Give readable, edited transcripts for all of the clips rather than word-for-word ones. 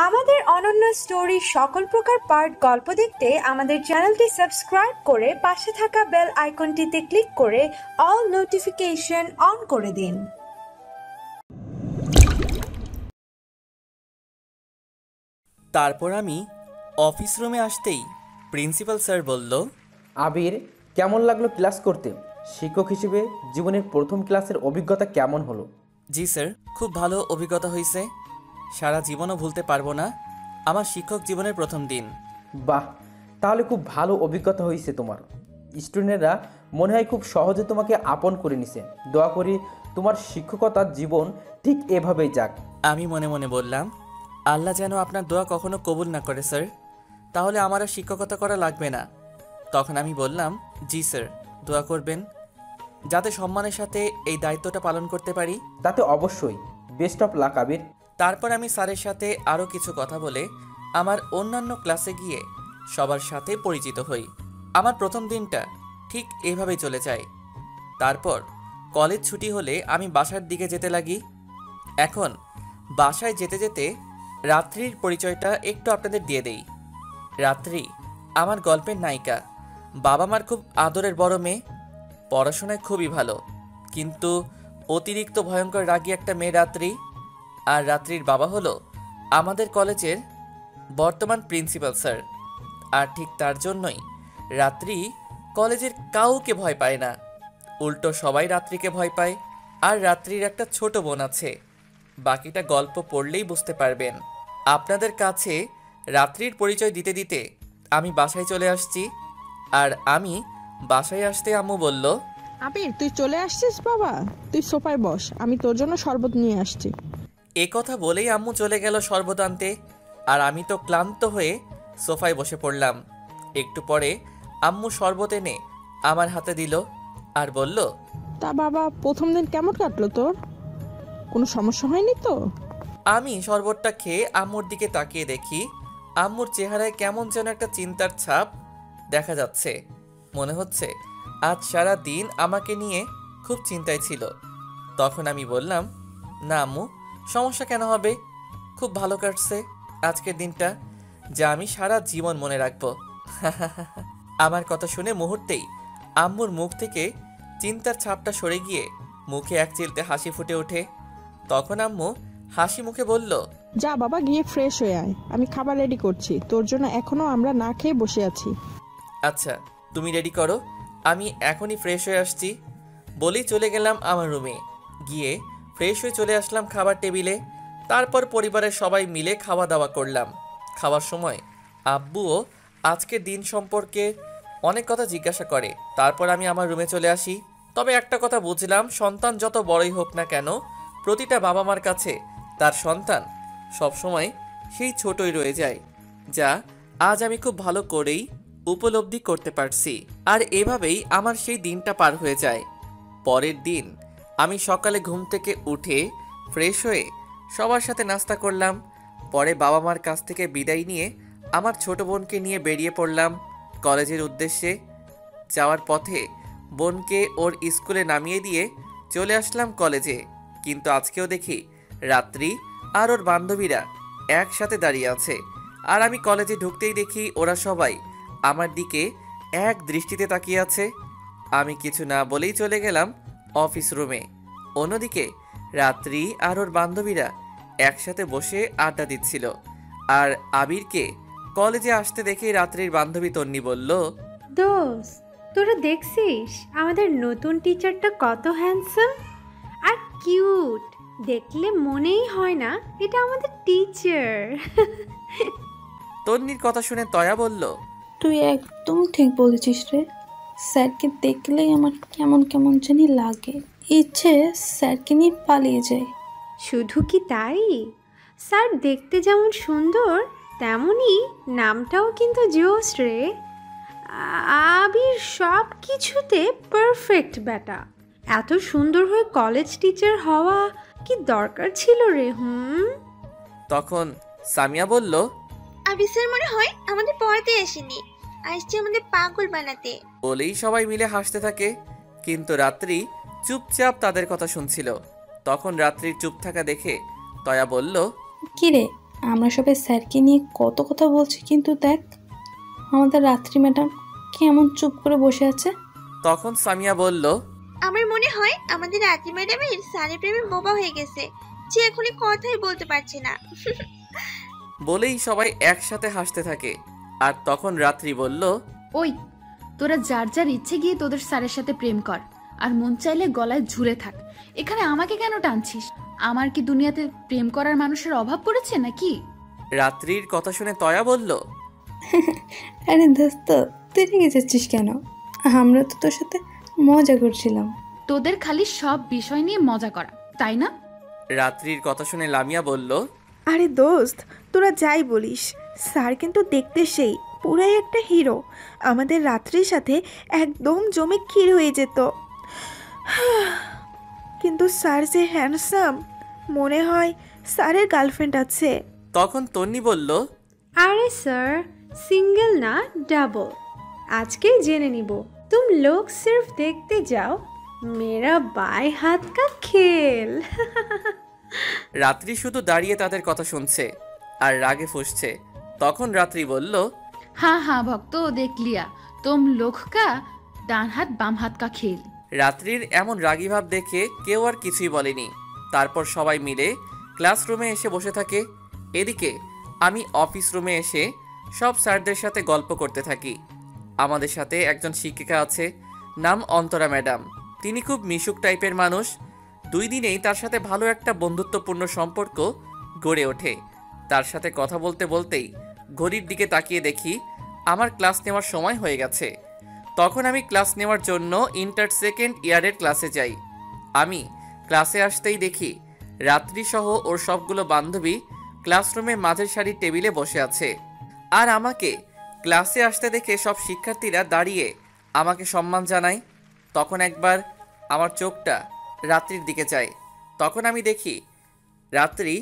আমাদের অনন্য স্টোরি সকল প্রকার পার্ট গল্প দেখতে আমাদের চ্যানেলটি সাবস্ক্রাইব করে পাশে থাকা বেল আইকনটিতে ক্লিক করে অল নোটিফিকেশন অন করে দিন। তারপর আমি অফিস রুমে আসতেই প্রিন্সিপাল স্যার বলল, আবির, কেমন লাগলো ক্লাস করতে? শিক্ষক হিসেবে জীবনের প্রথম ক্লাসের অভিজ্ঞতা কেমন হলো? জি স্যার, খুব ভালো অভিজ্ঞতা হয়েছে। সারা জীবনও ভুলতে পারবো না আমার শিক্ষক জীবনের প্রথম দিন। বাহ, তাহলে খুব ভালো অভিজ্ঞতা হয়েছে তোমার। স্টুডেন্টরা মনে হয় খুব সহজে তোমাকে আপন করে নিছে। দোয়া করি তোমার শিক্ষকতার জীবন ঠিক এভাবেই যাক। আমি মনে মনে বললাম, আল্লাহ যেন আপনার দোয়া কখনো কবুল না করে স্যার, তাহলে আমার আর শিক্ষকতা করা লাগবে না। তখন আমি বললাম, জি স্যার, দোয়া করবেন যাতে সম্মানের সাথে এই দায়িত্বটা পালন করতে পারি। তাতে অবশ্যই বেস্ট অফ লাক আবির। তারপর আমি স্যারের সাথে আরও কিছু কথা বলে আমার অন্যান্য ক্লাসে গিয়ে সবার সাথে পরিচিত হই। আমার প্রথম দিনটা ঠিক এভাবেই চলে যায়। তারপর কলেজ ছুটি হলে আমি বাসার দিকে যেতে লাগি। এখন বাসায় যেতে যেতে রাত্রির পরিচয়টা একটু আপনাদের দিয়ে দেই। রাত্রি আমার গল্পের নায়িকা, বাবা মার খুব আদরের বড় মেয়ে, পড়াশোনায় খুবই ভালো, কিন্তু অতিরিক্ত ভয়ঙ্কর রাগী একটা মেয়ে রাত্রি। আর রাত্রির বাবা হলো আমাদের কলেজের বর্তমান প্রিন্সিপাল স্যার। আর ঠিক তার জন্যই রাত্রি কলেজের কাউকে ভয় পায় না, উল্টো সবাই রাত্রিকে ভয় পায়। আর রাত্রির একটা ছোট বোন আছে, বাকিটা গল্প পড়লেই বুঝতে পারবেন। আপনাদের কাছে রাত্রির পরিচয় দিতে দিতে আমি বাসায় চলে আসছি। আর আমি বাসায় আসতে আম্মু বলল, আবির, তুই চলে আসছিস বাবা? তুই সোফায় বস, আমি তোর জন্য শরবত নিয়ে আসছি। এ কথা বলেই আম্মু চলে গেল শরবত আনতে। আর আমি তো ক্লান্ত হয়ে সোফায় বসে পড়লাম। একটু পরে আম্মু শরবত এনে আমার হাতে দিল আর বলল, তা বাবা, প্রথম দিন কেমন কাটলো তোর? কোনো সমস্যা হয়নি তো? আমি শরবতটা খেয়ে আম্মুর দিকে তাকিয়ে দেখি আম্মুর চেহারায় কেমন যেন একটা চিন্তার ছাপ দেখা যাচ্ছে। মনে হচ্ছে আজ সারা দিন আমাকে নিয়ে খুব চিন্তায় ছিল। তখন আমি বললাম, না আম্মু, সমস্যা কেন হবে, খুব ভালো কাটছে আজকের দিনটা, যা আমি সারা জীবন মনে রাখবো। আমার কথা শুনে মুহূর্তেই আম্মুর মুখ থেকে চিন্তার ছাপটা সরে গিয়ে মুখে এক চিলতে হাসি ফুটে ওঠে। তখন আম্মু হাসি মুখে বলল, যা বাবা, গিয়ে ফ্রেশ হয়ে আয়, আমি খাবার রেডি করছি, তোর জন্য এখনো আমরা না খেয়ে বসে আছি। আচ্ছা, তুমি রেডি করো, আমি এখনই ফ্রেশ হয়ে আসছি। বলেই চলে গেলাম আমার রুমে। গিয়ে ফ্রেশ হয়ে চলে আসলাম খাবার টেবিলে। তারপর পরিবারের সবাই মিলে খাওয়া দাওয়া করলাম। খাওয়ার সময় আব্বুও আজকের দিন সম্পর্কে অনেক কথা জিজ্ঞাসা করে। তারপর আমি আমার রুমে চলে আসি। তবে একটা কথা বুঝলাম, সন্তান যত বড়ই হোক না কেন, প্রতিটা বাবা মার কাছে তার সন্তান সবসময় সেই ছোটই রয়ে যায়, যা আজ আমি খুব ভালো করেই উপলব্ধি করতে পারছি। আর এভাবেই আমার সেই দিনটা পার হয়ে যায়। পরের দিন আমি সকালে ঘুম থেকে উঠে ফ্রেশ হয়ে সবার সাথে নাস্তা করলাম। পরে বাবা মার কাছ থেকে বিদায় নিয়ে আমার ছোট বোনকে নিয়ে বেরিয়ে পড়লাম কলেজের উদ্দেশ্যে। যাওয়ার পথে বোনকে ওর স্কুলে নামিয়ে দিয়ে চলে আসলাম কলেজে। কিন্তু আজকেও দেখি রাত্রি আর ওর বান্ধবীরা একসাথে দাঁড়িয়ে আছে। আর আমি কলেজে ঢুকতেই দেখি ওরা সবাই আমার দিকে এক দৃষ্টিতে তাকিয়ে আছে। আমি কিছু না বলেই চলে গেলাম অফিস রুমে। অন্যদিকে রাত্রি আর ওর বান্ধবীরা একসাথে বসে আড্ডা দিচ্ছিল। আর আবিরকে কলেজে আসতে দেখেই রাত্রির বান্ধবী তন্নি বলল, দোস্ত, তোরা দেখছিস আমাদের নতুন টিচারটা কত হ্যান্ডসাম আর কিউট, দেখলে মনেই হয় না এটা আমাদের টিচার। তন্নির কথা শুনে তয়া বলল, তুই একদম ঠিক বলেছিস রে। স্যারকে দেখলেই আমার কেমন কেমন জানি লাগে, ইচ্ছে স্যারকে নিয়ে পালিয়ে যায়। শুধু কি তাই, স্যার দেখতে যেমন সুন্দর তেমনই নামটাও কিন্তু জোস রে। আবির সব কিছুতে পারফেক্ট বেটা। এত সুন্দর হয়ে কলেজ টিচার হওয়া কি দরকার ছিল রে? তখন সামিয়া বলল, আবির স্যার মনে হয় আমাদের পড়াতে আসেনি, আসছে আমাদের পাগল বানাতে। বলেই সবাই মিলে হাসতে থাকে। কিন্তু রাত্রি চুপচাপ তাদের কথা শুনছিল। তখন রাত্রির চুপ থাকা দেখে তয়া বলল, কিরে, আমরা সবাই স্যারকে নিয়ে কত কথা বলছি, কিন্তু দেখ আমাদের রাত্রি ম্যাডাম কেমন চুপ করে বসে আছে। তখন সামিয়া বলল, আমার মনে হয় আমাদের রাত্রি ম্যাডামের স্যারের প্রেমে বোবা হয়ে গেছে, যে এখনই কথাই বলতে পারছে না। বলেই সবাই একসাথে হাসতে থাকে। আর তখন রাত্রি বলল, ওই তোরা যার যার ইচ্ছে গিয়ে তোদের স্যারের সাথে প্রেম কর, আর মন চাইলে গলায় ঝুলে থাক। এখানে আমাকে কেন টানছিস? আমার কি দুনিয়াতে প্রেম করার মানুষের অভাব পড়েছে নাকি? রাত্রির কথা শুনে তয়া বলল, আরে দোস্ত, তুই রেগে যাচ্ছিস কেন? আমরা তো তোর সাথে মজা করছিলাম। তোদের খালি সব বিষয় নিয়ে মজা করা, তাই না? রাত্রির কথা শুনে লামিয়া বলল, আরে দোস্ত, তোরা যাই বলিস, স্যার কিন্তু দেখতে সেই পুরাই একটা হিরো। আমাদের রাত্রির সাথে একদম জমে ক্ষীর হয়ে যেত। কিন্তু স্যার যে হ্যান্ডসাম, মনে হয় স্যারের গার্লফ্রেন্ড আছে। তখন তন্নি বলল, अरे सर सिंगल ना डबल, আজকে জেনে নিব। तुम लोग सिर्फ देखते जाओ, मेरा बाएं हाथ का खेल। রাত্রি শুধু দাঁড়িয়ে তাদের কথা শুনছে আর রাগে ফুঁসছে। তখন রাত্রি বলল, हाँ हाँ भक्तो, देख लिया तुम लोग का डान हाथ बाम हाथ का खेल। রাত্রির এমন রাগী ভাব দেখে কেউ আর কিছুই বলেনি। তারপর সবাই মিলে ক্লাসরুমে এসে বসে থাকে। এদিকে আমি অফিস রুমে এসে সব স্যারদের সাথে গল্প করতে থাকি। আমাদের সাথে একজন শিক্ষিকা আছে, নাম অন্তরা ম্যাডাম। তিনি খুব মিশুক টাইপের মানুষ। 2 দিনেই তার সাথে ভালো একটা বন্ধুত্বপূর্ণ সম্পর্ক গড়ে ওঠে। তার সাথে কথা বলতে বলতেই ঘড়ির দিকে তাকিয়ে দেখি আমার ক্লাস নেওয়ার সময় হয়ে গেছে। তখন আমি ক্লাস নেওয়ার জন্য ইন্টার সেকেন্ড ইয়ারের ক্লাসে যাই। আমি ক্লাসে আসতেই দেখি রাত্রি সহ ওর সবগুলো বান্ধবী ক্লাসরুমে মাঝের সারির টেবিলে বসে আছে। আর আমাকে ক্লাসে আসতে দেখে সব শিক্ষার্থীরা দাঁড়িয়ে আমাকে সম্মান জানায়। তখন একবার আমার চোখটা রাত্রির দিকে যায়। তখন আমি দেখি রাত্রি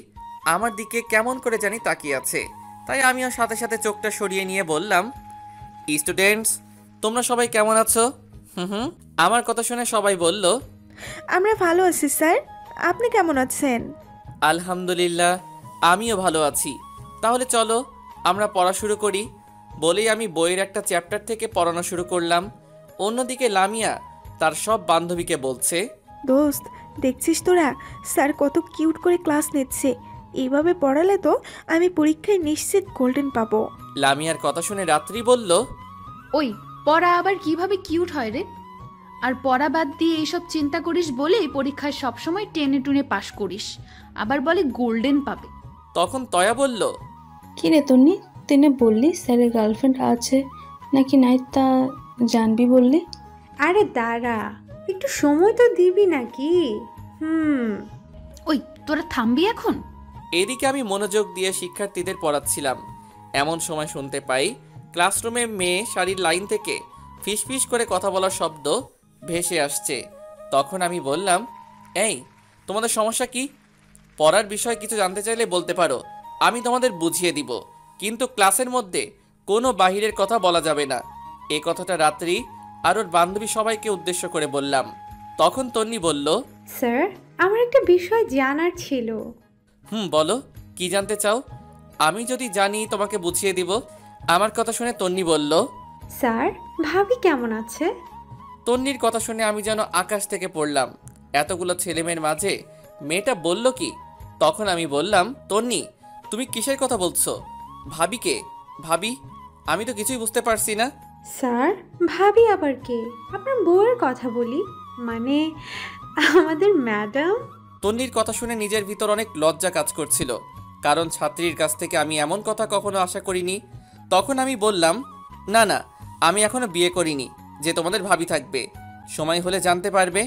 আমার দিকে কেমন করে জানি তাকিয়ে আছে। তাই আমিও সাথে সাথে চোখটা সরিয়ে নিয়ে বললাম, স্টুডেন্টস তোমরা সবাই কেমন আছো? হুম। আমার কথা শুনে সবাই বলল, আমরা ভালো আছি স্যার, আপনি কেমন আছেন? আলহামদুলিল্লাহ, আমিও ভালো আছি। তাহলে চলো আমরা পড়া শুরু করি। বলেই আমি বইয়ের একটা চ্যাপ্টার থেকে পড়ানো শুরু করলাম। অন্যদিকে লামিয়া তার সব বান্ধবীকে বলছে, দোস্ত, দেখছিস তোরা স্যার কত কিউট করে ক্লাস নিচ্ছে। এইভাবে পড়ালে তো আমি পরীক্ষায় নিশ্চিত গোল্ডেন পাবো। লামিয়ার কথা শুনে রাত্রি বলল, ওই পড়া আবার কিভাবে কিউট হয় রে? আর পড়া বাদ দিয়ে এইসব চিন্তা করিস বলেই পরীক্ষায় সবসময় টেনে টুনে পাশ করিস, আবার বলে গোল্ডেন পাবে। তখন তয়া বলল, কি রে তন্নি, তুই না বললি স্যারের গার্লফ্রেন্ড আছে নাকি নাই, তা জানবি বললি? আরে দাঁড়া, একটু সময় তো দিবি নাকি? ওই তোরা থামবি এখন? এদিকে আমি মনোযোগ দিয়ে শিক্ষার্থীদের পড়াচ্ছিলাম। এমন সময় শুনতে পাই ক্লাসরুমে মেয়ে শাড়ির লাইন থেকে ফিসফিস করে কথা বলার শব্দ ভেসে আসছে। তখন আমি বললাম, এই তোমাদের সমস্যা কি? পড়ার বিষয় কিছু জানতে চাইলে বলতে পারো, আমি তোমাদের বুঝিয়ে দিব, কিন্তু ক্লাসের মধ্যে কোনো বাহিরের কথা বলা যাবে না। এ কথাটা রাত্রি আর ওর বান্ধবী সবাইকে উদ্দেশ্য করে বললাম। তখন তন্নি বলল, স্যার আমার একটা বিষয় জানার ছিল। বলো, কি জানতে চাও? আমি যদি জানি তোমাকে বুঝিয়ে দিব। আমার কথা শুনে তন্নি বলল, স্যার ভাবি কেমন আছে? তন্নির কথা শুনে আমি যেন আকাশ থেকে পড়লাম। এতগুলো ছেলেমেয়ের মাঝে মেয়েটা বলল কি? তখন আমি বললাম, তন্নি তুমি কিসের কথা বলছো? ভাবিকে? ভাবি? আমি তো কিছুই বুঝতে পারছি না। স্যার ভাবি আবার কে? আপনার বউয়ের কথা বলি, মানে আমাদের ম্যাডাম। তন্নির কথা শুনে নিজের ভিতর অনেক লজ্জা কাজ করছিল, কারণ ছাত্রীর কাছ থেকে আমি এমন কথা কখনো আশা করিনি। তখন আমি বললাম, না না, আমি এখনো বিয়ে করিনি যে তোমাদের ভাবি থাকবে, সময় হলে জানতে পারবে।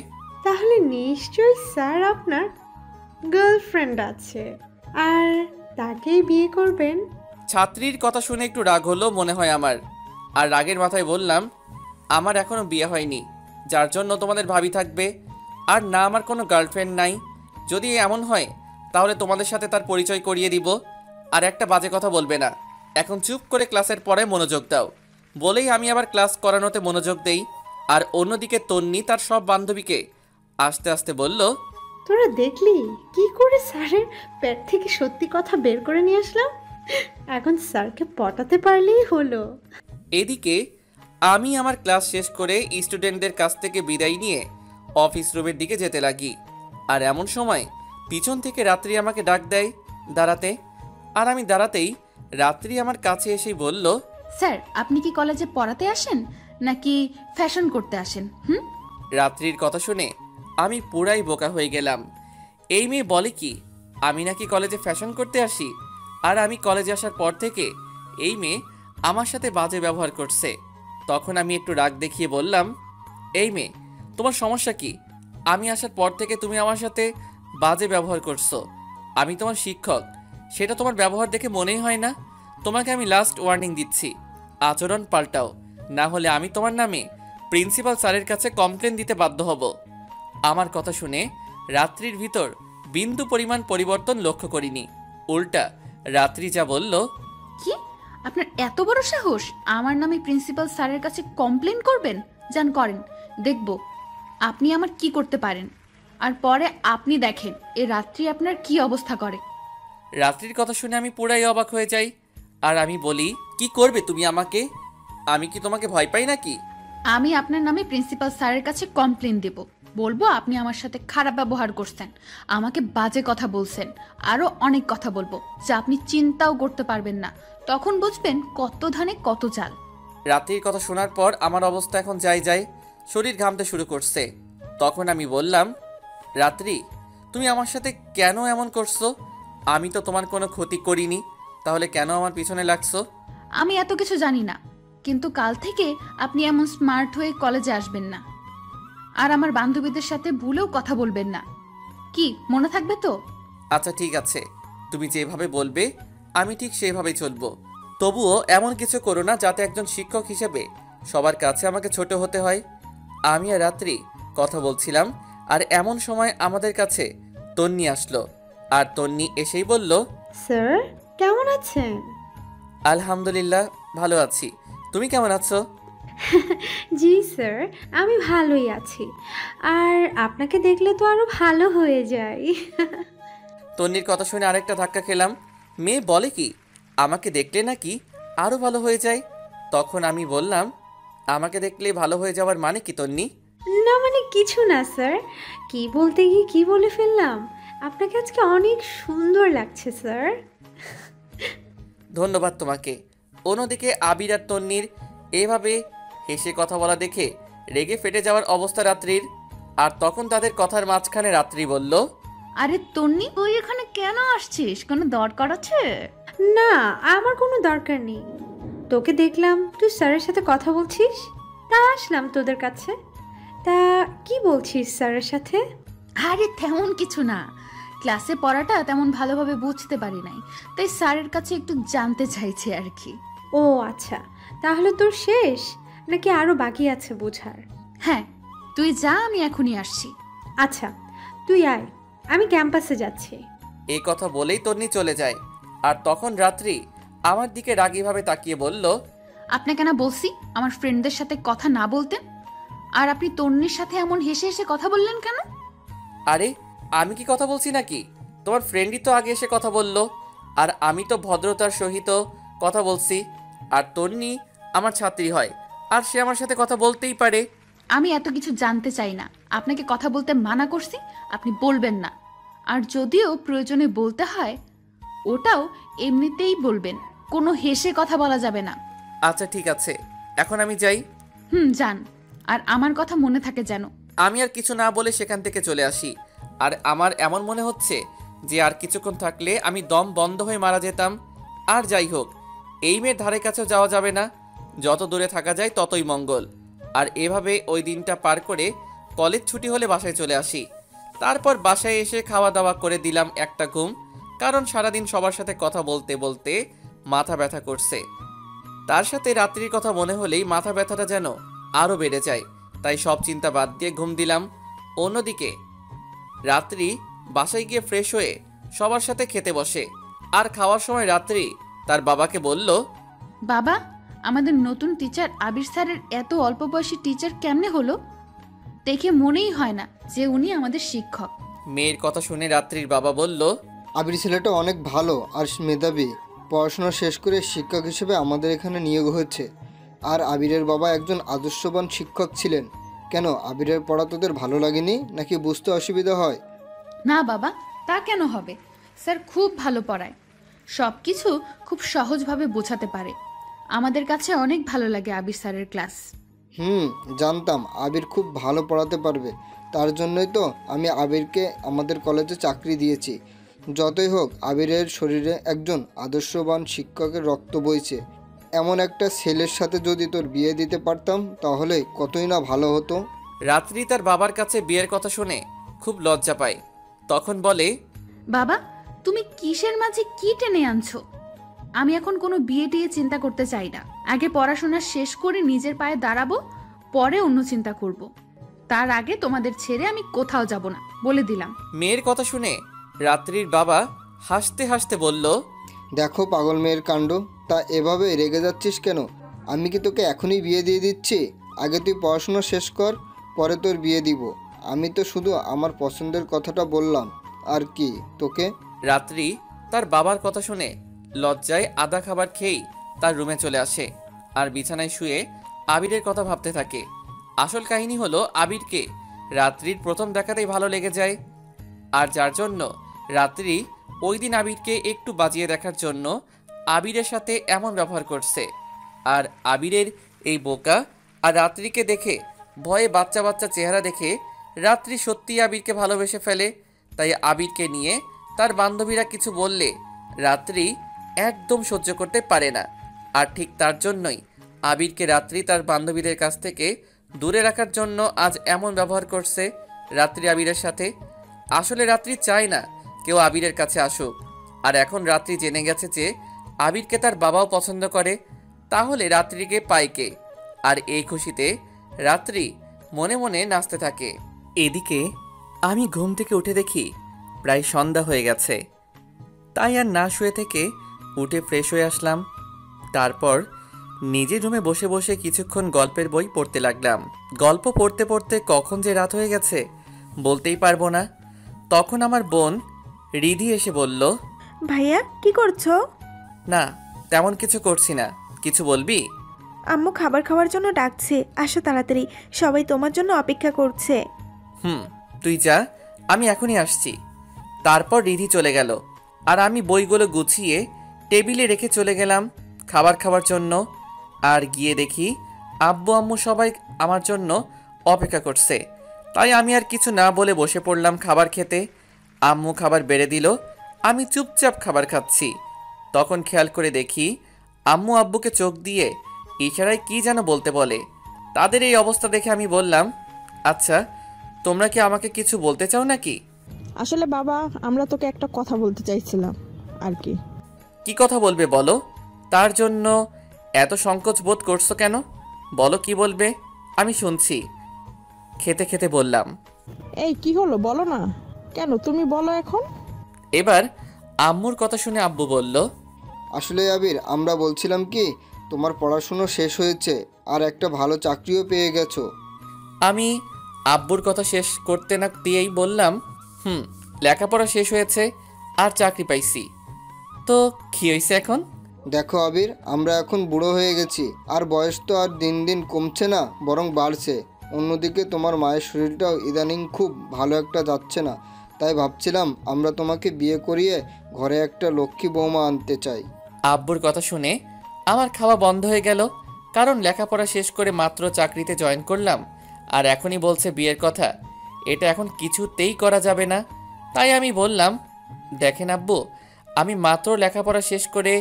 তাহলে নিশ্চয়ই স্যার আপনার গার্লফ্রেন্ড আছে, আর তাকেই বিয়ে করবেন? ছাত্রীর কথা শুনে একটু রাগ হলো মনে হয় আমার, আর রাগের মাথায় বললাম, আমার এখনো বিয়ে হয়নি, যার জন্য তোমাদের ভাবি থাকবে। আর না, আমার কোনো গার্লফ্রেন্ড নাই। যদি এমন হয় তাহলে তোমাদের সাথে তার পরিচয় করিয়ে দিব। আর একটা বাজে কথা বলবে না, এখন চুপ করে ক্লাসের পরে মনোযোগ দাও। বলেই আমি আবার ক্লাস করানোতে মনোযোগ দেই। আর অন্যদিকে তন্নি তার সব বান্ধবীকে আস্তে আস্তে বলল, তোরা দেখলি কি করে স্যারের পেট থেকে সত্যি কথা বের করে নিয়ে আসলাম? এখন স্যারকে পটাতে পারলেই হলো। এদিকে আমি আমার ক্লাস শেষ করে স্টুডেন্টদের কাছ থেকে বিদায় নিয়ে অফিস রুমের দিকে যেতে লাগি। আর এমন সময় পিছন থেকে রাত্রি আমাকে ডাক দেয় দাঁড়াতে। আর আমি দাঁড়াতেই রাত্রি আমার কাছে এসেই বলল, স্যার আপনি কি কলেজে পড়াতে আসেন নাকি ফ্যাশন করতে আসেন? রাত্রির কথা শুনে আমি পুরাই বোকা হয়ে গেলাম। এই মেয়ে বলে কি আমি নাকি কলেজে ফ্যাশন করতে আসি, আর আমি কলেজে আসার পর থেকে এই মেয়ে আমার সাথে বাজে ব্যবহার করছে। তখন আমি একটু রাগ দেখিয়ে বললাম, এই মেয়ে তোমার সমস্যা কি? আমি আসার পর থেকে তুমি আমার সাথে বাজে ব্যবহার করছো। আমি তোমার শিক্ষক, সেটা তোমার ব্যবহার দেখে মনেই হয় না? তোমাকে আমি লাস্ট ওয়ার্নিং দিচ্ছি, আচরণ পাল্টাও, না হলে আমি তোমার নামে প্রিন্সিপাল স্যারের কাছে কমপ্লেন দিতে বাধ্য হব। আমার কথা শুনে রাত্রির ভিতর বিন্দু পরিমাণ পরিবর্তন লক্ষ্য করিনি। উল্টা রাত্রি যা বলল, কি আপনার এত বড় সাহস আমার নামে প্রিন্সিপাল স্যারের কাছে কমপ্লেন করবেন? যান করেন, দেখব আপনি আমার কি করতে পারেন। আর পরে আপনি দেখেন এ রাত্রি আপনার কি অবস্থা করে। রাত্রির কথা শুনে আমি পুরাই অবাক হয়ে যাই। আর আমি বলি, কি করবে তুমি আমাকে? আমি কি তোমাকে ভয় পাই নাকি? আমি আপনার নামে প্রিন্সিপাল স্যারের কাছে কমপ্লেন দেব, বলবো আপনি আমার সাথে খারাপ ব্যবহার করছেন, আমাকে বাজে কথা বলছেন, আরো অনেক কথা বলবো যা আপনি চিন্তাও করতে পারবেন না। তখন বুঝবেন কত ধানে কত চাল। রাত্রির কথা শোনার পর আমার অবস্থা এখন যাই শরীর ঘামতে শুরু করছে। তখন আমি বললাম, রাত্রি তুমি আমার সাথে কেন এমন করছো? আমি তো তোমার কোনো ক্ষতি করিনি, তাহলে কেন আমার পিছনে লাগছো? আমি এত কিছু জানি না, কিন্তু কাল থেকে আপনি এমন স্মার্ট হয়ে কলেজে আসবেন না, আর আমার বান্ধবীদের সাথে ভুলেও কথা বলবেন না। কি মনে থাকবে তো? আচ্ছা ঠিক আছে, তুমি যেভাবে বলবে আমি ঠিক সেভাবেই চলবো। তবুও এমন কিছু করো না যাতে একজন শিক্ষক হিসেবে সবার কাছে আমাকে ছোট হতে হয়। আমি আর রাত্রি কথা বলছিলাম, আর এমন সময় আমাদের কাছে তন্নি আসলো। আর তন্নি এসেই বলল, স্যার কেমন আছেন? আলহামদুলিল্লাহ ভালো আছি, তুমি কেমন আছো? জি স্যার, আমি ভালোই আছি। আর আপনাকে দেখলে তো আরো ভালো হয়ে যায়। তন্নির কথা শুনে আরেকটা ধাক্কা খেলাম। মেয়ে বলে কি আমাকে দেখলে নাকি আরো ভালো হয়ে যায়? তখন আমি বললাম, আমাকে দেখলে ভালো হয়ে যাওয়ার মানে কি তন্নি? না মানে কিছু না স্যার, কি বলতে গিয়ে কি বলে ফেললাম। আপনাকে আজকে অনেক সুন্দর লাগছে স্যার। ধন্যবাদ তোমাকে। অন্যদিকে আবির আর তন্নির এভাবে হেসে কথা বলা দেখে রেগে ফেটে যাওয়ার অবস্থা রাত্রির। আর তখন তাদের কথার মাঝখানে রাত্রি বলল, আরে তন্নি তুই এখানে কেন আসছিস? কোনো দরকার আছে? না আমার কোনো দরকার নেই, তোকে দেখলাম তুই স্যারের সাথে কথা বলছিস, তা আসলাম তোদের কাছে। তা কি বলছিস স্যারের সাথে? আরে তেমন কিছু না, ক্লাসে পড়াটা তেমন ভালোভাবে বুঝতে পারি নাই, তাই স্যারের কাছে একটু জানতে চাইছি আর কি। ও আচ্ছা, তাহলে তোর শেষ নাকি আরো বাকি আছে বোঝার? হ্যাঁ তুই যা, আমি এখনই আসছি। আচ্ছা তুই আয়, আমি ক্যাম্পাসে যাচ্ছি। এই কথা বলেই তন্নি চলে যায়। আর তখন রাত্রি আমার দিকে রাগীভাবে তাকিয়ে বলল, আপনাকে না বলছি আমার ফ্রেন্ডদের সাথে কথা না বলতেন, আর আপনি তন্নির সাথে এমন হেসে হেসে কথা বললেন কেন? আরে আমি কি কথা বলছি নাকি? তোমার ফ্রেন্ডই তো আগে এসে কথা বলল, আর আমি তো ভদ্রতার সহিত কথা বলছি। আর তন্নি আমার ছাত্রী হয়, আর সে আমার সাথে কথা বলতেই পারে। আমি এত কিছু জানতে চাই না, আপনাকে কথা বলতে মানা করছি, আপনি বলবেন না। আর যদিও প্রয়োজনে বলতে হয় ওটাও এমনিতেই বলবেন, কোনো হেসে কথা বলা যাবে না। আচ্ছা ঠিক আছে, এখন আমি যাই। যান, আর আমার কথা মনে থাকে যেন। আমি আর কিছু না বলে সেখান থেকে চলে আসি। আর আমার এমন মনে হচ্ছে যে আর কিছুক্ষণ থাকলে আমি দম বন্ধ হয়ে মারা যেতাম। আর যাই হোক, এই মেয়ের ধারে কাছেও যাওয়া যাবে না, যত দূরে থাকা যায় ততই মঙ্গল। আর এভাবে ওই দিনটা পার করে কলেজ ছুটি হলে বাসায় চলে আসি। তারপর বাসায় এসে খাওয়া দাওয়া করে দিলাম একটা ঘুম, কারণ সারাদিন সবার সাথে কথা বলতে বলতে মাথা ব্যথা করছে। তার সাথে রাত্রির কথা মনে হলেই মাথা ব্যথাটা যেন আরও বেড়ে যায়, তাই সব চিন্তা বাদ দিয়ে ঘুম দিলাম। অন্যদিকে রাত্রি বাসায় গিয়ে ফ্রেশ হয়ে সবার সাথে খেতে বসে। আর খাওয়ার সময় রাত্রি তার বাবাকে বলল, বাবা আমাদের নতুন টিচার আবির স্যারের এত অল্প বয়সী টিচার কেমনে হলো? দেখে মনেই হয় না যে উনি আমাদের শিক্ষক। মেয়ের কথা শুনে রাত্রির বাবা বলল, আবির ছেলেটা অনেক ভালো আর মেধাবী। পড়াশোনা শেষ করে শিক্ষক হিসেবে আমাদের এখানে নিয়োগ হয়েছে। আর আবিরের বাবা একজন আদর্শবান শিক্ষক ছিলেন। কেন আবিরের পড়া তোদের ভালো লাগেনি নাকি বুঝতে অসুবিধা হয়? না বাবা, তা কেন হবে? স্যার খুব ভালো পড়ায়, সব কিছু খুব সহজভাবে বোঝাতে পারে। আমাদের কাছে অনেক ভালো লাগে আবির স্যারের ক্লাস। জানতাম আবির খুব ভালো পড়াতে পারবে। তার জন্যই তো আমি আবিরকে আমাদের কলেজে চাকরি দিয়েছি। যতই হোক আবিরের শরীরে একজন আদর্শবান শিক্ষকের রক্ত বইছে। এমন একটা ছেলের সাথে যদি তোর বিয়ে দিতে পারতাম তাহলে কতই না ভালো হতো। রাত্রি তার বাবার কাছে বিয়ের কথা শুনে খুব লজ্জা পায়। তখন বলে, বাবা, তুমি কিসের মাঝে কি টেনে আনছো? আমি এখন কোনো বিয়ে টিয়ে চিন্তা করতে চাই না। আগে পড়াশোনা শেষ করে নিজের পায়ে দাঁড়াবো, পরে অন্য চিন্তা করব। তার আগে তোমাদের ছেড়ে আমি কোথাও যাব না, বলে দিলাম। মেয়ের কথা শুনে রাত্রির বাবা হাসতে হাসতে বলল, দেখো পাগল মেয়ের কাণ্ড। তা এভাবে রেগে যাচ্ছিস কেন? আমি কি তোকে এখনই বিয়ে দিয়ে দিচ্ছি? আগে তুই পড়াশোনা শেষ কর, পরে তোর বিয়ে দিব। আমি তো শুধু আমার পছন্দের কথাটা বললাম, আর কি তোকে। রাত্রি তার বাবার কথা শুনে লজ্জায় আধা খাবার খেয়েই তার রুমে চলে আসে আর বিছানায় শুয়ে আবিরের কথা ভাবতে থাকে। আসল কাহিনী হলো আবিরকে রাত্রির প্রথম দেখাতেই ভালো লেগে যায়, আর যার জন্য রাত্রি ওই দিন আবিরকে একটু বাজিয়ে দেখার জন্য আবিরের সাথে এমন ব্যবহার করছে। আর আবিরের এই বোকা আর রাত্রিকে দেখে ভয়ে বাচ্চা বাচ্চা চেহারা দেখে রাত্রি সত্যিই আবিরকে ভালোবেসে ফেলে। তাই আবিরকে নিয়ে তার বান্ধবীরা কিছু বললে রাত্রি একদম সহ্য করতে পারে না। আর ঠিক তার জন্যই আবিরকে রাত্রি তার বান্ধবীদের কাছ থেকে দূরে রাখার জন্য আজ এমন ব্যবহার করছে রাত্রি আবিরের সাথে। আসলে রাত্রি চায় না কেউ আবিরের কাছে আসুক, আর এখন রাত্রি জেনে গেছে যে আবিরকে তার বাবাও পছন্দ করে, তাহলে রাত্রিকে পায় কে? আর এই খুশিতে রাত্রি মনে মনে নাচতে থাকে। এদিকে আমি ঘুম থেকে উঠে দেখি প্রায় সন্ধ্যা হয়ে গেছে। তাই আর না শুয়ে থেকে উঠে ফ্রেশ হয়ে আসলাম। তারপর নিজের রুমে বসে বসে কিছুক্ষণ গল্পের বই পড়তে লাগলাম। গল্প পড়তে পড়তে কখন যে রাত হয়ে গেছে বলতেই পারবো না। তখন আমার বোন রিধি এসে বলল, ভাইয়া কি করছো? না তেমন কিছু করছি না, কিছু বলবি? আম্মু খাবার খাওয়ার জন্য ডাকছে, আসো তাড়াতাড়ি, সবাই তোমার জন্য অপেক্ষা করছে। তুই যা, আমি এখনই আসছি। তারপর রিধি চলে গেল আর আমি বইগুলো গুছিয়ে টেবিলে রেখে চলে গেলাম খাবার খাওয়ার জন্য। আর গিয়ে দেখি আব্বু আম্মু সবাই আমার জন্য অপেক্ষা করছে। তাই আমি আর কিছু না বলে বসে পড়লাম খাবার খেতে। আম্মু খাবার বেড়ে দিল, আমি চুপচাপ খাবার খাচ্ছি। তখন খেয়াল করে দেখি আম্মু আব্বুকে চোখ দিয়ে ইশারায় কি যেন বলতে বলে। তাদের এই অবস্থা দেখে আমি বললাম, আচ্ছা তোমরা কি আমাকে কিছু বলতে চাও নাকি? আসলে বাবা, আমরা তোকে একটা কথা বলতে চাইছিলাম আর কি। কি কথা বলবে বলো? তার জন্য এত সংকোচ বোধ করছো কেন? বলো কি বলবে, আমি শুনছি। খেতে খেতে বললাম, এই কি হলো বলো না কেন, তুমি বলো এখন। এবার আম্মুর কথা শুনে আব্বু বলল, আসলে আবির, আমরা বলছিলাম কি তোমার পড়াশুনো শেষ হয়েছে আর একটা ভালো চাকরিও পেয়ে গেছো। আমি আব্বুর কথা শেষ করতে না দিয়েই বললাম, লেখাপড়া শেষ হয়েছে আর চাকরি পাইছি। তো কি হয়েছে এখন? দেখো আবির, আমরা এখন বুড়ো হয়ে গেছি, আর বয়স তো আর দিন দিন কমছে না, বরং বাড়ছে। অন্যদিকে তোমার মায়ের শরীরটাও ইদানিং খুব ভালো একটা যাচ্ছে না। তাই ভাবছিলাম আমরা তোমাকে বিয়ে করিয়ে ঘরে একটা লক্ষ্মী বৌমা আনতে চাই। আব্বুর কথা শুনে আমার খাওয়া বন্ধ হয়ে গেল, কারণ লেখাপড়া শেষ করে মাত্র চাকরিতে জয়েন করলাম আর এখনই বলছে বিয়ের কথা। এটা এখন কিছুতেই করা যাবে না। তাই আমি বললাম, দেখেন আব্বু, আমি মাত্র লেখাপড়া শেষ করে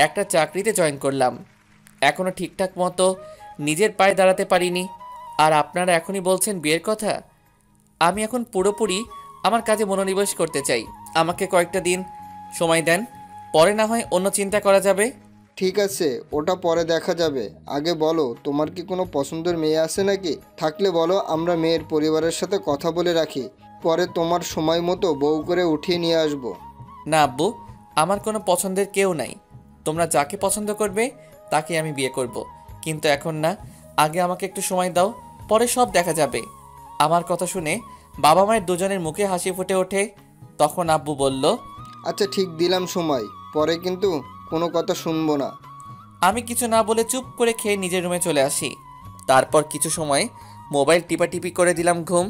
একটা চাকরিতে জয়েন করলাম, এখনও ঠিকঠাক মতো নিজের পায়ে দাঁড়াতে পারিনি, আর আপনারা এখনই বলছেন বিয়ের কথা। আমি এখন পুরোপুরি আমার কাজে মনোনিবেশ করতে চাই। আমাকে কয়েকটা দিন সময় দেন, পরে না হয় অন্য চিন্তা করা যাবে। ঠিক আছে, ওটা পরে দেখা যাবে। আগে বলো, তোমার কি কোনো পছন্দের মেয়ে আছে নাকি? থাকলে বলো, আমরা মেয়ের পরিবারের সাথে কথা বলে রাখি, পরে তোমার সময় মতো বউ করে উঠিয়ে নিয়ে আসবো। না আব্বু, আমার কোনো পছন্দের কেউ নাই। তোমরা যাকে পছন্দ করবে তাকে আমি বিয়ে করব, কিন্তু এখন না। আগে আমাকে একটু সময় দাও, পরে সব দেখা যাবে। আমার কথা শুনে বাবা মায়ের দুজনের মুখে হাসি ফুটে ওঠে। তখন আব্বু বলল, আচ্ছা ঠিক দিলাম সময়, পরে কিন্তু কোনো কথা শুনবো না। আমি কিছু না বলে চুপ করে খেয়ে নিজের রুমে চলে আসি। তারপর কিছু সময় মোবাইল টিপাটিপি করে দিলাম ঘুম।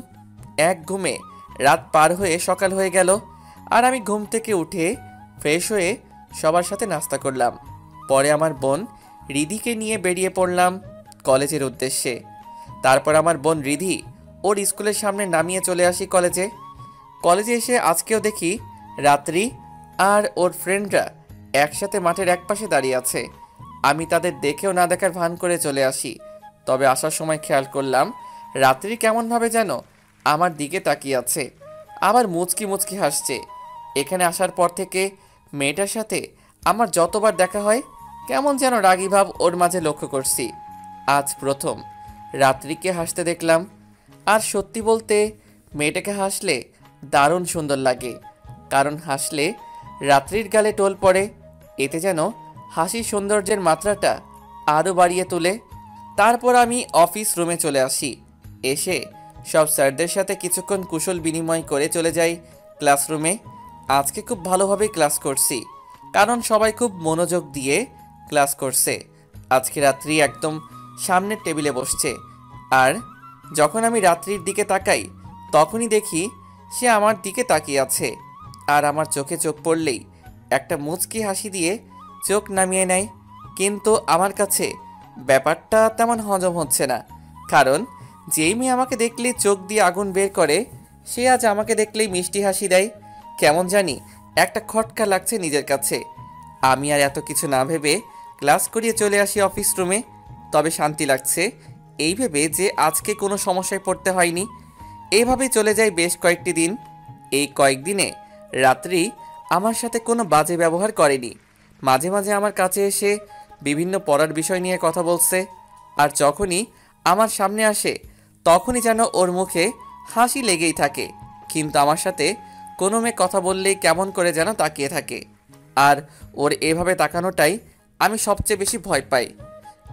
এক ঘুমে রাত পার হয়ে সকাল হয়ে গেল। আর আমি ঘুম থেকে উঠে ফ্রেশ হয়ে সবার সাথে নাস্তা করলাম। পরে আমার বোন রিধিকে নিয়ে বেরিয়ে পড়লাম কলেজের উদ্দেশ্যে। তারপর আমার বোন রিধি ওর স্কুলের সামনে নামিয়ে চলে আসি কলেজে। কলেজে এসে আজকেও দেখি রাত্রি আর ওর ফ্রেন্ডরা একসাথে মাঠের একপাশে দাঁড়িয়ে আছে। আমি তাদের দেখেও না দেখার ভান করে চলে আসি। তবে আসার সময় খেয়াল করলাম রাত্রি কেমনভাবে যেন আমার দিকে তাকিয়ে আছে, আবার মুচকি মুচকি হাসছে। এখানে আসার পর থেকে মেয়েটার সাথে আমার যতবার দেখা হয় কেমন যেন রাগী ভাব ওর মাঝে লক্ষ্য করছি। আজ প্রথম রাত্রিকে হাসতে দেখলাম। আর সত্যি বলতে মেয়েটাকে হাসলে দারুণ সুন্দর লাগে, কারণ হাসলে রাত্রির গালে টোল পড়ে। এতে যেন হাসির সৌন্দর্যের মাত্রাটা আরও বাড়িয়ে তোলে। তারপর আমি অফিস রুমে চলে আসি। এসে সব স্যারদের সাথে কিছুক্ষণ কুশল বিনিময় করে চলে যাই ক্লাসরুমে। আজকে খুব ভালোভাবে ক্লাস করছি, কারণ সবাই খুব মনোযোগ দিয়ে ক্লাস করছে। আজকে রাত্রি একদম সামনের টেবিলে বসছে। আর যখন আমি রাত্রির দিকে তাকাই তখনই দেখি সে আমার দিকে তাকিয়ে আছে। আর আমার চোখে চোখ পড়লেই একটা মুচকি হাসি দিয়ে চোখ নামিয়ে নেয়। কিন্তু আমার কাছে ব্যাপারটা তেমন হজম হচ্ছে না, কারণ যেই মেয়ে আমাকে দেখলেই চোখ দিয়ে আগুন বের করে সে আজ আমাকে দেখলেই মিষ্টি হাসি দেয়। কেমন জানি একটা খটকা লাগছে নিজের কাছে। আমি আর এত কিছু না ভেবে ক্লাস করিয়ে চলে আসি অফিস রুমে। তবে শান্তি লাগছে এই ভেবে যে আজকে কোনো সমস্যায় পড়তে হয়নি। এইভাবেই চলে যায় বেশ কয়েকটি দিন। এই কয়েকদিনে রাত্রি আমার সাথে কোনো বাজে ব্যবহার করেনি। মাঝে মাঝে আমার কাছে এসে বিভিন্ন পড়ার বিষয় নিয়ে কথা বলছে। আর যখনই আমার সামনে আসে তখনই যেন ওর মুখে হাসি লেগেই থাকে। কিন্তু আমার সাথে কোনো মেয়ে কথা বললেই কেমন করে যেন তাকিয়ে থাকে। আর ওর এভাবে তাকানোটাই আমি সবচেয়ে বেশি ভয় পাই।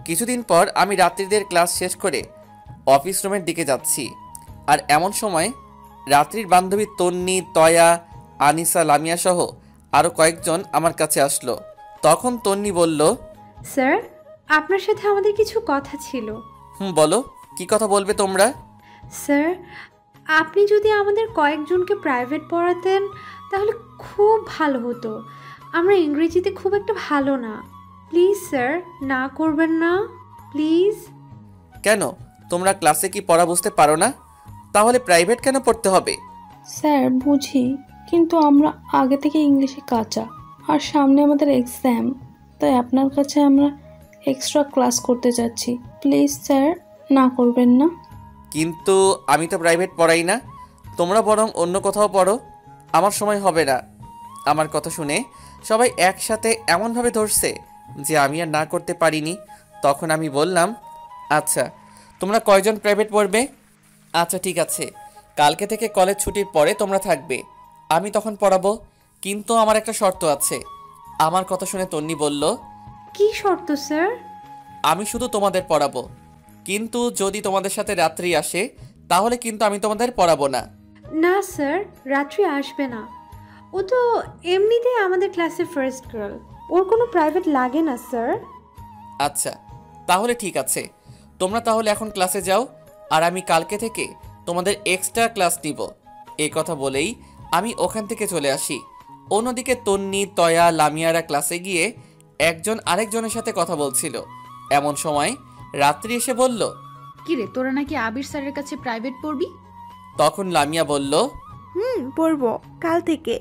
কিছুদিন পর আমি রাত্রিদের ক্লাস শেষ করে অফিস রুমের দিকে যাচ্ছি। আর এমন সময় রাত্রির বান্ধবী তন্নি, তয়া, আনিসা, লামিয়া সহ আরও কয়েকজন আমার কাছে আসলো। তখন তন্নি বলল, স্যার, আপনার সাথে আমাদের কিছু কথা ছিল। বলো, কি কথা বলবে তোমরা? স্যার, আপনি যদি আমাদের কয়েকজনকে প্রাইভেট পড়াতেন তাহলে খুব ভালো হতো। আমরা ইংরেজিতে খুব একটা ভালো না। প্লিজ স্যার, না করবেন না প্লিজ। কেন, তোমরা ক্লাসে কি পড়া বুঝতে পারো না? তাহলে প্রাইভেট কেন পড়তে হবে? স্যার বুঝি, কিন্তু আমরা আগে থেকে ইংলিশে কাঁচা, আর সামনে আমাদের এক্সাম, তাই আপনার কাছে আমরা এক্সট্রা ক্লাস করতে যাচ্ছি। প্লিজ স্যার, না করবেন না। কিন্তু আমি তো প্রাইভেট পড়াই না, তোমরা বরং অন্য কোথাও পড়ো, আমার সময় হবে না। আমার কথা শুনে সবাই একসাথে এমনভাবে ধরছে যে আমি আর না করতে পারিনি। তখন আমি বললাম, আচ্ছা তোমরা কয়জন প্রাইভেট পড়বে? আচ্ছা ঠিক আছে, কালকে থেকে কলেজ ছুটির পরে তোমরা থাকবে, আমি তখন পড়াবো। কিন্তু আমার একটা শর্ত আছে। আমার কথা শুনে তন্নি বলল, কি শর্ত স্যার? আমি শুধু তোমাদের পড়াবো, কিন্তু যদি তোমাদের সাথে রাত্রি আসে তাহলে কিন্তু আমি তোমাদের পড়াবো না। না স্যার, রাত্রি আসবে না। ও তো এমনিতেই আমাদের ক্লাসের ফার্স্ট গার্ল, ওর কোনো প্রাইভেট লাগে না স্যার। আচ্ছা তাহলে ঠিক আছে, তোমরা তাহলে এখন ক্লাসে যাও, আর আমি কালকে থেকে তোমাদের এক্সট্রা ক্লাস নিব। এই কথা বলেই আমি ওখান থেকে চলে আসি। অন্যদিকে তন্নি, তয়া, লামিয়ারা ক্লাসে গিয়ে একজন আরেকজনের সাথে কথা বলছিল। এমন সময় রাত্রি এসে বলল, কিরে, তোরা নাকি আবির স্যারের কাছে প্রাইভেট পড়বি? তখন লামিয়া বলল, পড়বো কাল থেকে।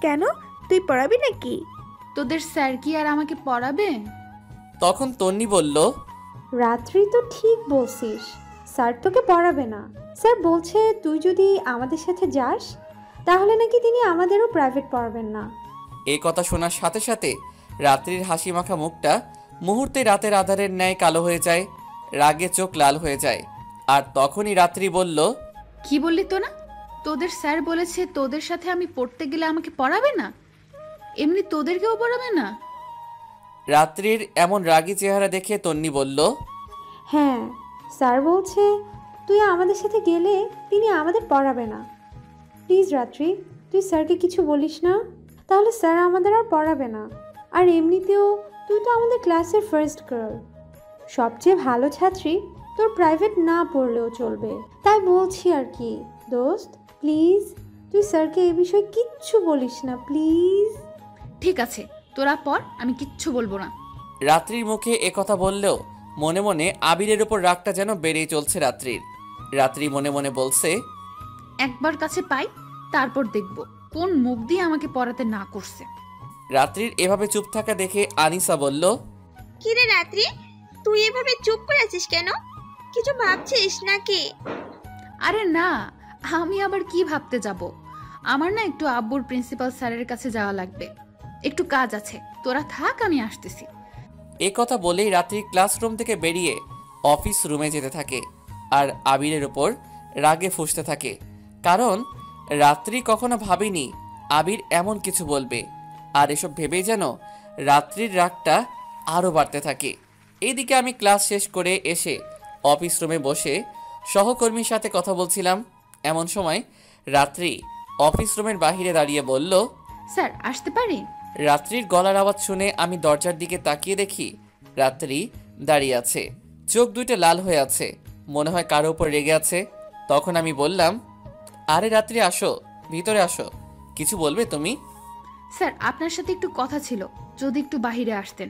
কেন, তুই পড়াবি নাকি? তোদের স্যার কি আর আমাকে পড়াবে? তখন তন্নি বলল, রাত্রি তো ঠিক বলছিস, স্যার তোকে পড়াবে না। স্যার বলছে তুই যদি আমাদের সাথে যাস তাহলে নাকি তিনি আমাদেরও প্রাইভেট পড়াবেন না। এই কথা শোনার সাথে সাথে রাত্রির হাসি মাখা মুখটা মুহূর্তে রাতের আধারের ন্যায় কালো হয়ে যায়, রাগে চোখ লাল হয়ে যায়। আর তখনই রাত্রি বলল, কি বললি তোরা? তোদের স্যার বলেছে তোদের সাথে আমি পড়তে গেলে আমাকে পড়াবে না, এমনি তোদেরকেও পড়াবে না? রাত্রির এমন রাগী চেহারা দেখে তন্নি বলল, হ্যাঁ, স্যার বলছে তুই আমাদের সাথে গেলে তিনি আমাদের পড়াবে না। প্লিজ রাত্রি, তুই স্যারকে কিছু বলিস না, তাহলে স্যার আমাদের আর পড়াবে না। আর এমনিতেও তুই তো আমাদের ক্লাসের ফার্স্ট গার্ল, সবচেয়ে ভালো ছাত্রী, তোর প্রাইভেট না পড়লেও চলবে। তাই বলছি আর কি দোস্ত, প্লিজ তুই স্যারকে এ বিষয়ে কিচ্ছু বলিস না প্লিজ। ঠিক আছে, তোরা পর, আমি কিচ্ছু বলবো না। রাত্রির মুখে কথা বললেও মনে মনে আবিরের ওপর রাগটা যেন বেড়েই চলছে রাত্রির। রাত্রি মনে মনে বলছে, একবার কাছে পাই, তারপর দেখব কোন মুখ দিয়ে আমাকে পড়াতে না করছে। রাত্রির এভাবে চুপ থাকা দেখে আনিসা বলল, কিরে রাত্রি, তুই এভাবে চুপ করে আছিস কেন? কিছু ভাবছিস নাকি? আরে না, আমি আবার কি ভাবতে যাব? আমার না একটু আব্বুর প্রিন্সিপাল স্যারের কাছে যাওয়া লাগবে, একটু কাজ আছে, তোরা থাক, আমি আসতেছি। কথা বলেই রাত্রি ক্লাসরুম থেকে বেরিয়ে অফিস রুমে যেতে থাকে আর আবিরের ওপর রাগে ফুঁসতে থাকে। কারণ রাত্রি কখনো ভাবেনি আবির এমন কিছু বলবে, আর এসব ভেবেই যেন রাত্রির রাগটা আরও বাড়তে থাকে। এইদিকে আমি ক্লাস শেষ করে এসে অফিস রুমে বসে সহকর্মীর সাথে কথা বলছিলাম। এমন সময় রাত্রি অফিস রুমের বাহিরে দাঁড়িয়ে বলল, স্যার আসতে পারি? রাত্রির গলার আওয়াজ শুনে আমি দরজার দিকে তাকিয়ে দেখি রাত্রি দাঁড়িয়ে আছে, চোখ দুইটা লাল হয়ে আছে, মনে হয় কারো উপর রেগে আছে। তখন আমি বললাম, আরে রাত্রি আসো, ভিতরে আসো, কিছু বলবে তুমি? স্যার আপনার সাথে একটু কথা ছিল, যদি একটু বাহিরে আসতেন।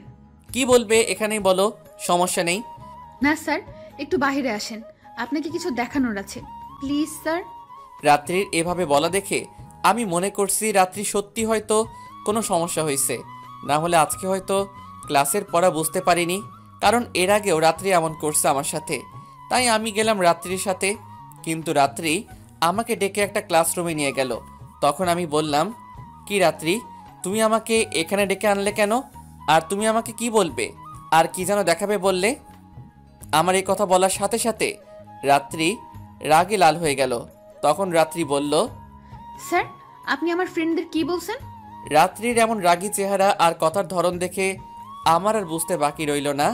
কি বলবে এখানেই বলো, সমস্যা নেই। না স্যার, একটু বাহিরে আসেন, আপনাকে কিছু দেখানোর আছে, প্লিজ স্যার। রাত্রির এভাবে বলা দেখে আমি মনে করছি রাত্রি সত্যি হয়তো কোনো সমস্যা হয়েছে, না হলে আজকে হয়তো ক্লাসের পড়া বুঝতে পারিনি, কারণ এর আগেও রাত্রি এমন করছে আমার সাথে। তাই আমি গেলাম রাত্রির সাথে, কিন্তু রাত্রি আমাকে ডেকে একটা ক্লাসরুমে নিয়ে গেল। তখন আমি বললাম, কি রাত্রি, তুমি আমাকে এখানে ডেকে আনলে কেন? আর তুমি আমাকে কি বলবে আর কি যেন দেখাবে বললে? আমার এই কথা বলার সাথে সাথে রাত্রি রাগে লাল হয়ে গেল। তখন রাত্রি বলল, স্যার আপনি আমার ফ্রেন্ডদের কি বলছেন? রাত্রির এমন রাগী চেহারা আর কথার ধরন দেখে আমার আর বুঝতে বাকি রইল না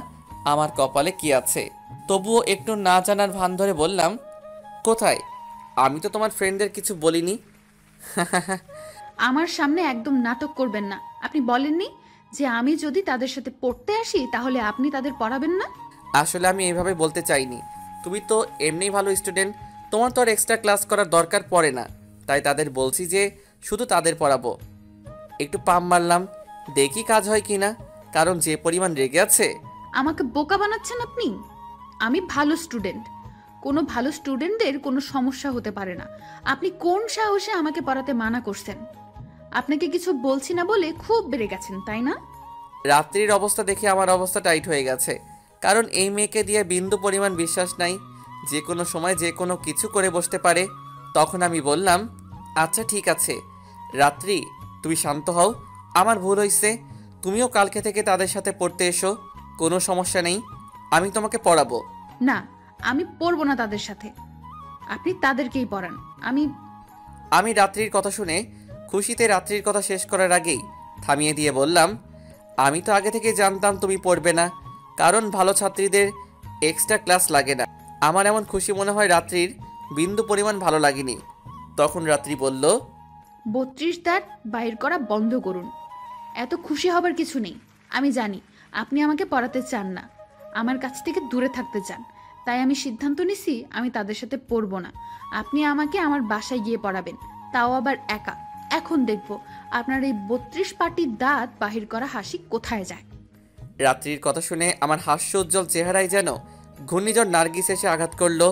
আমার কপালে কি আছে। তবুও একটু না জানার ভান ধরে বললাম, কোথায়? আমি তো তোমার ফ্রেন্ডদের কিছু বলিনি। আমার সামনে একদম নাটক করবেন না। আপনি বলেননি যে আমি যদি তাদের সাথে পড়তে আসি তাহলে আপনি তাদের পড়াবেন না? আসলে আমি এভাবে বলতে চাইনি, তুমি তো এমনি ভালো স্টুডেন্ট, তোমার তো আর এক্সট্রা ক্লাস করার দরকার পড়ে না, তাই তাদের বলছি যে শুধু তাদের পড়াবো। একটু পাম মারলাম, দেখি কাজ হয় কি না, কারণ যে পরিমাণ রেগে আছে। আমাকে বোকা বানাচ্ছেন আপনি? আমি ভালো স্টুডেন্ট, কোনো ভালো স্টুডেন্টদের কোনো সমস্যা হতে পারে না। আপনি কোন সাহসে আমাকে পড়াতে মানা করছেন? আপনাকে কিছু বলছি না বলে খুব বেড়ে গেছেন, তাই না? রাত্রির অবস্থা দেখে আমার অবস্থা টাইট হয়ে গেছে, কারণ এই মেয়েকে দিয়ে বিন্দু পরিমাণ বিশ্বাস নাই, যে কোনো সময় যে কোনো কিছু করে বসতে পারে। তখন আমি বললাম, আচ্ছা ঠিক আছে রাত্রি, তুমি শান্ত হও, আমার ভুল হয়েছে, তুমিও কালকে থেকে তাদের সাথে পড়তে এসো, কোনো সমস্যা নেই, আমি তোমাকে পড়াবো। না, আমি পড়বো না তাদের সাথে, আপনি তাদেরকেই পড়ান। আমি রাত্রির কথা শুনে খুশিতে রাত্রির কথা শেষ করার আগেই থামিয়ে দিয়ে বললাম, আমি তো আগে থেকে জানতাম তুমি পড়বে না, কারণ ভালো ছাত্রীদের এক্সট্রা ক্লাস লাগে না। আমার এমন খুশি মনে হয় রাত্রির বিন্দু পরিমাণ ভালো লাগেনি। তখন রাত্রি বলল, 32 দাঁত বাইর করা বন্ধ করুন, এত খুশি হবার কিছু নেই। আমি জানি আপনি আমাকে পড়াতে চান না, আমার কাছ থেকে দূরে থাকতে চান, তাই আমি সিদ্ধান্ত নিছি আমি তাদের সাথে পড়বো না। আপনি আমাকে আমার বাসায় গিয়ে পড়াবেন, তাও আবার একা। এখন দেখব আপনার এই 32 পাটির দাঁত বাহির করা হাসি কোথায় যায়। রাত্রির কথা শুনে আমার হাস্য উজ্জ্বল চেহারায় যেন ঘূর্ণিঝড় নার্গিস এসে আঘাত করলো।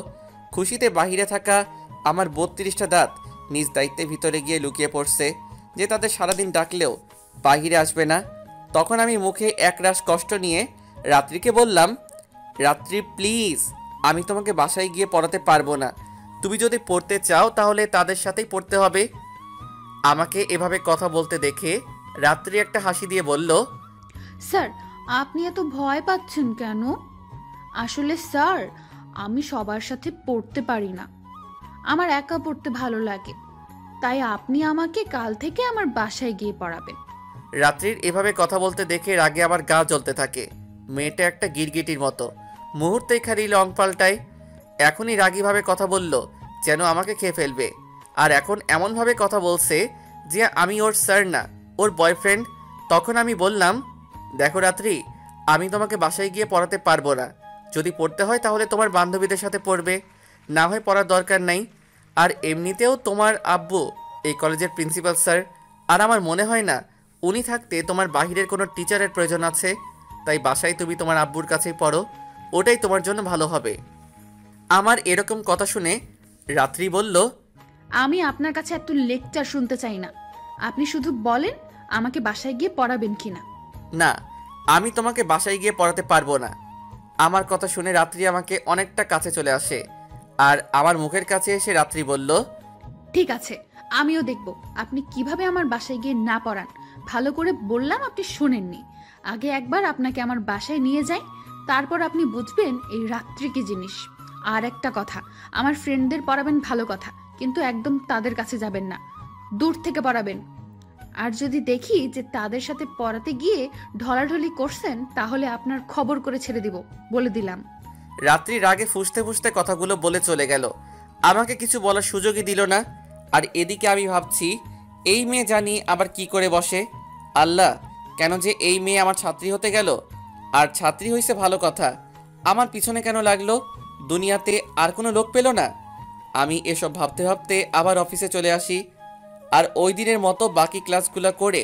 খুশিতে বাহিরে থাকা আমার 32টা দাঁত নিজ দায়িত্বে ভিতরে গিয়ে লুকিয়ে পড়ছে, যে তাদের সারাদিন ডাকলেও বাহিরে আসবে না। তখন আমি মুখে একরাশ কষ্ট নিয়ে রাত্রিকে বললাম, রাত্রি প্লিজ, আমি তোমাকে বাসায় গিয়ে পড়াতে পারবো না, তুমি যদি পড়তে চাও তাহলে তাদের সাথেই পড়তে হবে। আমাকে এভাবে কথা বলতে দেখে রাত্রি একটা হাসি দিয়ে বলল, স্যার আপনি এত ভয় পাচ্ছেন কেন? আসলে স্যার আমি সবার সাথে পড়তে পারি না, আমার একা পড়তে ভালো লাগে, তাই আপনি আমাকে কাল থেকে আমার বাসায় গিয়ে পড়াবেন। রাত্রির এভাবে কথা বলতে দেখে রাগে আমার গা জ্বলতে থাকে। মেয়েটা একটা গিরগিটির মতো, মুহূর্তেই খালি লং পাল্টায়। এখনই রাগীভাবে কথা বলল যেন আমাকে খেয়ে ফেলবে। আর এখন এমনভাবে কথা বলছে যে আমি ওর স্যার না, ওর বয়ফ্রেন্ড। তখন আমি বললাম, দেখো রাত্রি, আমি তোমাকে বাসায় গিয়ে পড়াতে পারবো না। যদি পড়তে হয় তাহলে তোমার বান্ধবীদের সাথে পড়বে, না হয় পড়ার দরকার নেই। আর এমনিতেও তোমার আব্বু এই কলেজের প্রিন্সিপাল স্যার, আর আমার মনে হয় না উনি থাকতে তোমার বাহিরের কোনো টিচারের প্রয়োজন আছে। তাই বাসায় তুমি তোমার আব্বুর কাছেই পড়ো, ওটাই তোমার জন্য ভালো হবে। আমার এরকম কথা শুনে রাত্রি বলল, আমি আপনার কাছে এত লেকচার শুনতে চাই না। আপনি শুধু বলেন আমাকে বাসায় গিয়ে পড়াবেন কিনা। না, আমি তোমাকে বাসায় গিয়ে পড়াতে পারবো না। আমার কথা শুনে রাত্রি আমাকে অনেকটা কাছে চলে আসে, আর আমার মুখের কাছে এসে রাত্রি বলল, ঠিক আছে, আমিও দেখব আপনি কিভাবে আমার বাসায় গিয়ে না পড়ান। ভালো করে বললাম, আপনি শোনেননি। আগে একবার আপনাকে আমার বাসায় নিয়ে যাই, তারপর আপনি বুঝবেন এই রাত্রি কি জিনিস। আর একটা কথা, আমার ফ্রেন্ডদের পড়াবেন ভালো কথা, কিন্তু একদম তাদের কাছে যাবেন না, দূর থেকে পড়াবেন। আর যদি দেখি যে তাদের সাথে পড়াতে গিয়ে ঢলাঢলি করছেন, তাহলে আপনার খবর করে ছেড়ে দিব, বলে দিলাম। রাত্রি রাগে ফুঁসতে ফুঁসতে কথাগুলো বলে চলে গেল, আমাকে কিছু বলার সুযোগই দিল না। আর এদিকে আমি ভাবছি, এই মেয়ে জানি আবার কি করে বসে। আল্লাহ, কেন যে এই মেয়ে আমার ছাত্রী হতে গেল? আর ছাত্রী হয়েছে ভালো কথা, আমার পিছনে কেন লাগলো? দুনিয়াতে আর কোনো লোক পেল না? আমি এসব ভাবতে ভাবতে আবার অফিসে চলে আসি, আর ওই দিনের মতো বাকি ক্লাসগুলো করে